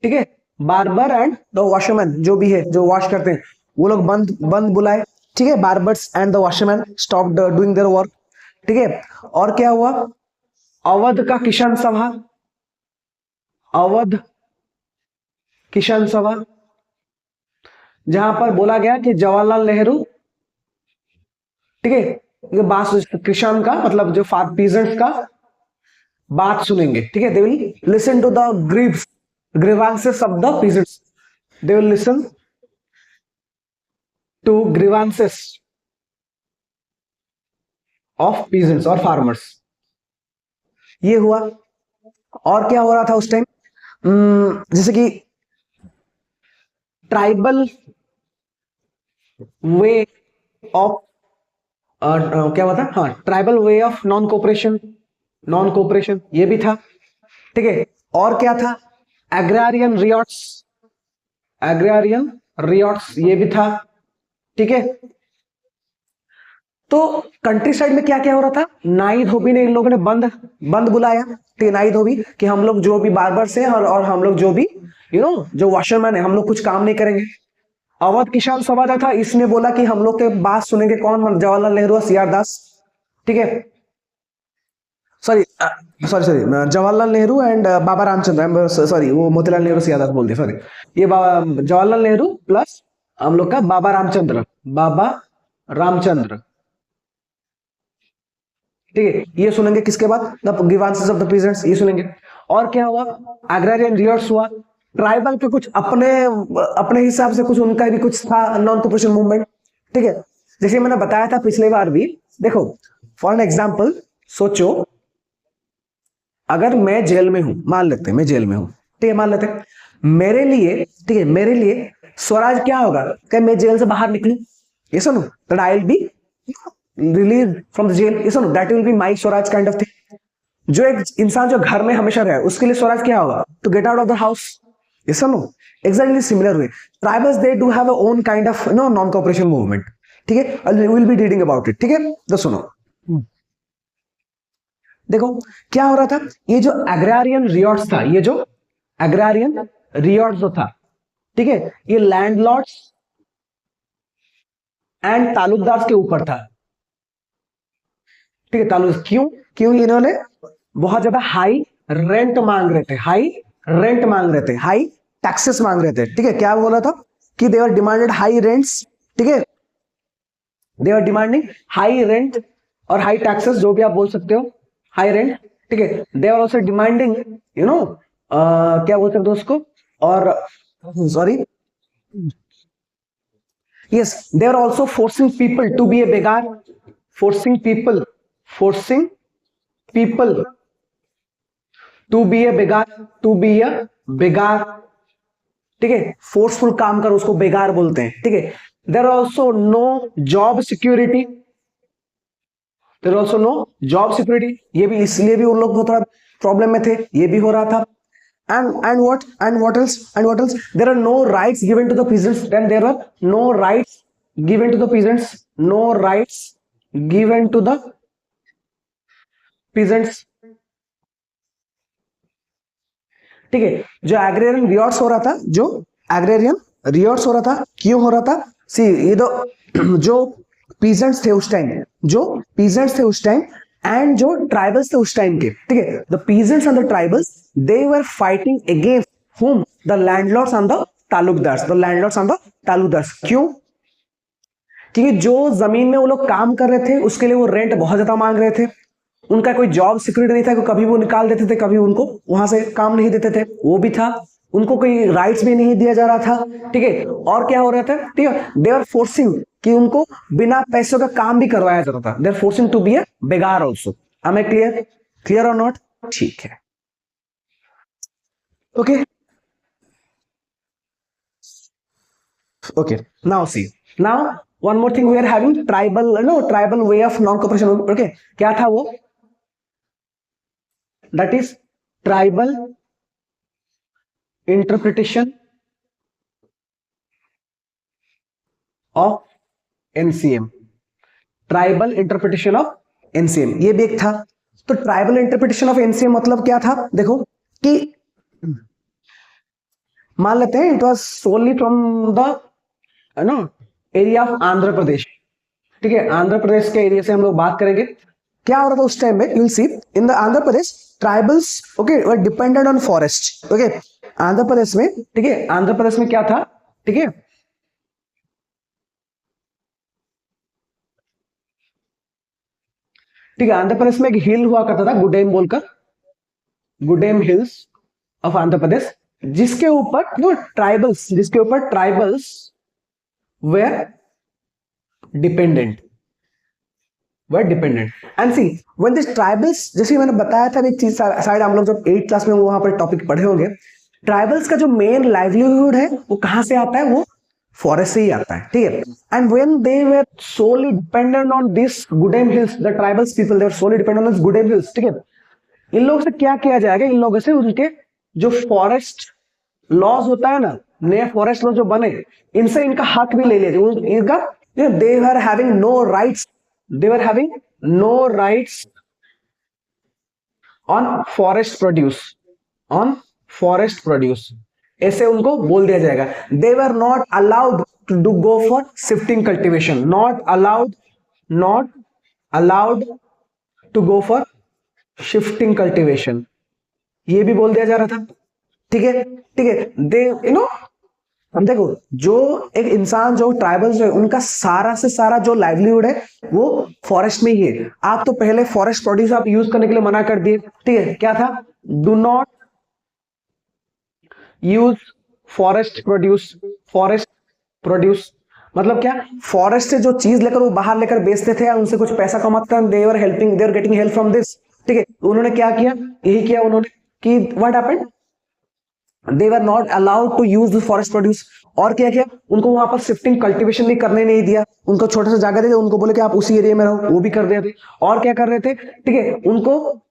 ठीक है? बार्बर एंड द वॉशरमैन, जो भी है जो वॉश करते हैं, वो लोग बंद बंद बुलाए, ठीक है? Barbers and the washerman stop doing their work, ठीक है? और क्या हुआ? अवध का किसान सभा, अवध किसान सभा, जहां पर बोला गया कि जवाहरलाल नेहरू, ठीक है, ये बात किसान का मतलब जो पीजेंट्स का बात सुनेंगे, ठीक है? They will listen to the grievances of the peasants. They will listen to grievances of peasants or farmers. ये हुआ। और क्या हो रहा था उस टाइम? जैसे कि ट्राइबल वे ऑफ क्या हुआ था? हाँ, tribal way of non cooperation ये भी था, ठीक है? और क्या था? एग्रारियन रियॉट्स ये भी था, ठीक है? तो कंट्री साइड में क्या क्या हो रहा था? नाई धोबी ने, इन लोगों ने बंद बुलाया, ठीक है? नाई धोबी कि हम लोग जो भी बार्बर्स हैं और हम लोग जो भी जो वॉशरमैन है, हम लोग कुछ काम नहीं करेंगे। अवध किसान सभा था, इसने बोला कि हम लोग के बात सुनेंगे कौन? जवाहरलाल नेहरू और सी आर दास, ठीक है? Sorry Jawaharlal Nehru and Baba Ramchandra, sorry वो मोतीलाल नेहरू से याद बोल दिया, सॉरी। ये जवाहरलाल नेहरू प्लस हम लोग का बाबा रामचंद्र, ठीक है? ये सुनेंगे किसके बाद? The grievances of the peasants, ये सुनेंगे। और क्या हुआ? एग्रारियन रियॉट्स हुआ। ट्राइबल पे कुछ अपने हिसाब से कुछ उनका भी कुछ था, नॉन कोऑपरेशन मूवमेंट, ठीक है? जैसे मैंने बताया था पिछले बार भी, देखो फॉर एन एग्जांपल सोचो, अगर मैं जेल में हूं, मान लेते हैं मैं जेल में हूं, ठीक है? मान लेते हैं मेरे लिए, ठीक है, मेरे लिए स्वराज क्या होगा? कि मैं जेल से बाहर निकलूं, ये सुनो, that I will be release from the jail, ये सुनो, that will be my swaraj kind of thing. जो एक इंसान जो घर में हमेशा रहे, उसके लिए स्वराज क्या होगा? To get out of the house, ये सुनो। Exactly similar way tribals they do have a own kind of non cooperation movement, ठीक है? I will be reading about it, ठीक है? तो सुनो, देखो क्या हो रहा था? ये जो एग्रारियन रियॉट्स था, ये जो एग्रारियन रियॉट्स जो था, ठीक है, ये लैंडलॉर्ड्स एंड तालुकदार के ऊपर था, ठीक है? क्यों इन्होंने बहुत ज्यादा हाई रेंट मांग रहे थे, हाई टैक्सेस मांग रहे थे, ठीक है? क्या बोला था कि they are demanded high rents, ठीक है? They are demanding high rent और हाई टैक्सेस, जो भी आप बोल सकते हो, हाई रेंट, ठीक है? दे आर ऑल्सो डिमांडिंग क्या बोल सकते हो उसको, और sorry, yes, they are also forcing people to be a begar, forcing people to be a begar, ठीक है? फोर्सफुल काम करो, उसको बेगार बोलते हैं, ठीक है? There are also no job security, ये भी इसलिए भी उन लोग थोड़ा प्रॉब्लम में थे, ये भी हो रहा था। And what else? There are no rights given to the peasants. Then there are no rights given to the peasants, no rights given to the peasants. ठीक है, जो एग्रेरियन रियॉर्ट्स हो रहा था, जो एग्रेरियन रियॉर्ट्स हो रहा था, क्यों हो रहा था? सी ये जो पीजेंट्स थे उस टाइम, जो पीजेंट्स थे उस टाइम एंड जो ट्राइबल्स थे उस टाइम के, ठीक है, the peasants and the tribals, they were fighting against whom? The landlords and the talukdars, the landlords and the talukdars. क्यों? क्योंकि जो जमीन में वो लोग काम कर रहे थे उसके लिए वो रेंट बहुत ज्यादा मांग रहे थे, उनका कोई जॉब सिक्योरिटी नहीं था, कभी वो निकाल देते थे, कभी उनको वहां से काम नहीं देते थे, वो भी था, उनको कोई राइट्स भी नहीं दिया जा रहा था, ठीक है। और क्या हो रहा था, ठीक है, दे आर फोर्सिंग कि उनको बिना पैसों का काम भी करवाया जा रहा था, they are forcing to be a begar also. Am I clear? Clear और नॉट? ठीक है, okay okay. Now see, now one more thing, we are having tribal way of non cooperation, okay? क्या था वो? That is tribal interpretation of NCM, tribal interpretation of NCM, ये भी एक था। तो ट्राइबल इंटरप्रिटेशन ऑफ एनसीएम मतलब क्या था? देखो कि मान लेते हैं it was solely from the area of Andhra Pradesh, ठीक है, आंध्र प्रदेश के एरिया से हम लोग बात करेंगे। क्या हो रहा था उस टाइम में? You will see in the Andhra Pradesh tribals, okay, were dependent on forest, okay, Andhra Pradesh में, ठीक है, आंध्र प्रदेश में क्या था, ठीक है, ठीक है, आंध्र प्रदेश में एक हिल हुआ करता था गुडेम बोलकर, गुडेम हिल्स ऑफ आंध्र प्रदेश, जिसके ऊपर tribals were dependent and see when these tribals, जैसे मैंने बताया था एक चीज शायद हम लोग जब 8th क्लास में वहां पर टॉपिक पढ़े होंगे, ट्राइबल्स का जो मेन लाइवलीहुड है वो कहां से आता है? वो फॉरेस्ट से ही आता है, ठीक है। And when they were solely dependent on this Gudem hills, the tribals people, they were solely dependent on this Gudem hills, ठीक है। इन लोगों से क्या किया जाएगा? इन लोगों से उनके जो फॉरेस्ट लॉज होता है ना, नए फॉरेस्ट लॉ जो बने, इनसे इनका हक भी ले लिया, इनका they were having no rights, they were having no rights on forest produce, on forest produce, ऐसे उनको बोल दिया जाएगा। They were not allowed to do go for shifting cultivation, not allowed to go for shifting cultivation, ये भी बोल दिया जा रहा था, ठीक है, ठीक है। दे हम देखो जो एक इंसान, जो ट्राइबल्स है, उनका सारा से सारा जो लाइवलीहुड है वो फॉरेस्ट में ही है। आप तो पहले फॉरेस्ट प्रोड्यूस आप यूज करने के लिए मना कर दिए, ठीक है, क्या था? Do not use forest produce मतलब क्या? फॉरेस्ट से जो चीज लेकर वो बाहर लेकर बेचते थे, उनसे कुछ पैसा कमाते थे, they are getting help from this, ठीक है। उन्होंने क्या किया? यही किया उन्होंने कि what happened, they were not allowed to use this forest produce. और क्या किया? उनको वहां पर शिफ्टिंग कल्टीवेशन भी करने नहीं दिया, उनको छोटा सा जगह दे दिया, उनको बोले कि आप उसी एरिया में रहो, वो भी कर देते। और क्या कर रहे थे, ठीक है, उनको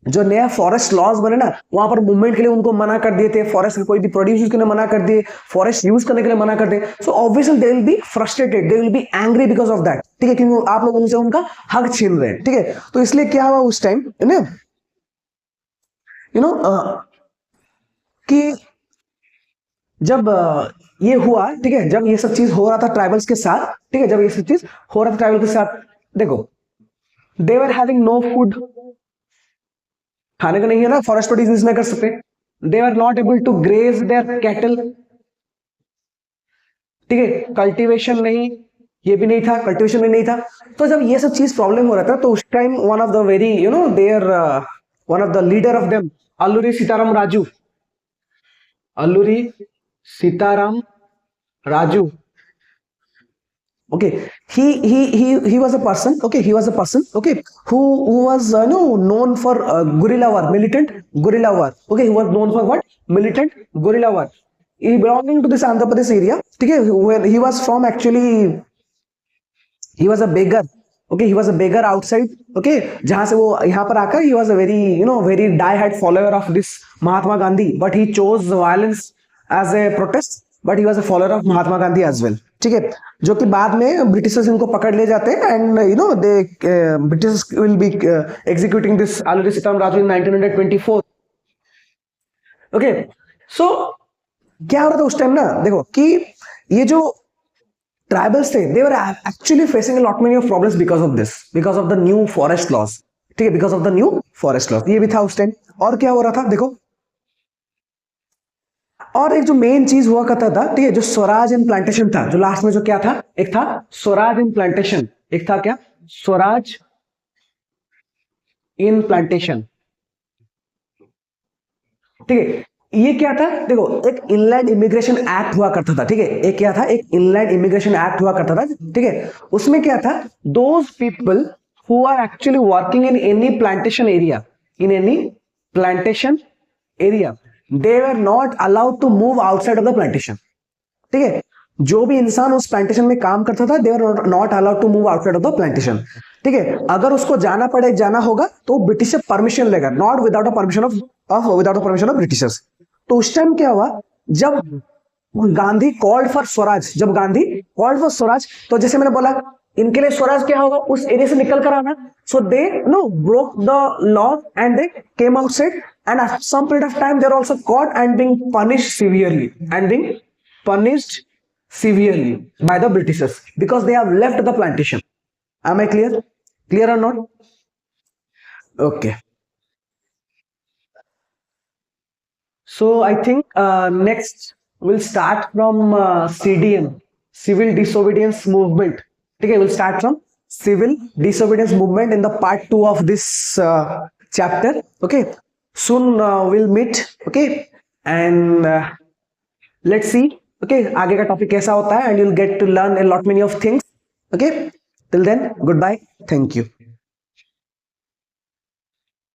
जो नया फॉरेस्ट लॉज बने ना, वहां पर मूवमेंट के लिए उनको मना कर दिए थे, फॉरेस्ट के कोई भी प्रोड्यूस यूज करने मना कर दिए, फॉरेस्ट यूज करने के लिए मना कर दिए। So obviously they will be frustrated, they will be angry because of that, ठीक है, क्योंकि आप लोग उनसे उनका हक छीन रहे हैं, ठीक है। तो इसलिए क्या हुआ उस टाइम, कि जब ये हुआ, ठीक है, जब ये सब चीज हो रहा था ट्राइबल्स के साथ, ठीक है, जब ये सब चीज हो रहा था ट्राइबल के साथ, देखो दे वर हैविंग नो फूड, खाने का नहीं है ना, फॉरेस्ट प्रोड्यूस नहीं कर सकते, they are not able to graze their cattle, ठीक है, कल्टीवेशन नहीं, ये भी नहीं था, कल्टीवेशन भी नहीं था। तो जब ये सब चीज प्रॉब्लम हो रहा था, तो उस time one of the very there one of the leader of them, Alluri Sitarama Raju, Alluri Sitarama Raju, okay, he was a person, okay, he was a person, okay, who was known for guerrilla war, militant guerrilla war, okay, he was known for what? Militant guerrilla war. He belonging to this Andhra Pradesh area, okay, where he was from, actually he was a beggar, okay, he was a beggar outside, okay, जहां से वो यहाँ पर आकर he was a very very die hard follower of this Mahatma Gandhi, but he chose violence as a protest, but he was a follower of Mahatma Gandhi as well, ठीक है, जो कि बाद में ब्रिटिशर्स इनको पकड़ ले जाते हैं and you know they Britishers will be executing this Alluri Sitarama Raju in 1924। Okay, so क्या हो रहा था उस टाइम ना, देखो कि ये जो ट्राइबल्स थे, they were actually facing a lot many of problems because of this, because of the new forest laws, ठीक है, because of the new forest laws, ये भी था उस टाइम। और क्या हो रहा था देखो, और एक जो मेन चीज हुआ करता था, ठीक है, जो स्वराज इन प्लांटेशन था, जो लास्ट में जो क्या था, एक था स्वराज इन प्लांटेशन, एक था क्या, स्वराज इन प्लांटेशन, ठीक है। ये क्या था देखो, एक इनलैंड इमिग्रेशन एक्ट हुआ करता था, ठीक है, एक क्या था, एक इनलैंड इमिग्रेशन एक्ट हुआ करता था, ठीक है। उसमें क्या था, those people who are actually working in any plantation area, in any plantation area, they were not allowed to move outside of the plantation, ठीक है। जो भी इंसान उस प्लांटेशन में काम करता था, they were not allowed to move outside of the plantation, ठीक है। अगर उसको जाना होगा तो ब्रिटिश से परमिशन लेगा, not without a permission of Britishers. तो उस टाइम क्या हुआ, जब गांधी कॉल्ड फॉर स्वराज, जब गांधी कॉल्ड फॉर स्वराज, तो जैसे मैंने बोला इनके लिए स्वराज क्या होगा, उस एरिया से निकल कर आना, so they no broke the law and they came outside and after some period of time they are also caught and being punished severely by the Britishers because they have left the plantation. Am I clear or not? Okay, so I think next we'll start from CDM, civil disobedience movement, okay, we'll start from civil disobedience movement in the part 2 of this chapter, okay. Soon we'll meet, okay, and let's see, okay, आगे का topic कैसा होता है, and you'll get to learn a lot many of things, okay. Till then, goodbye, thank you.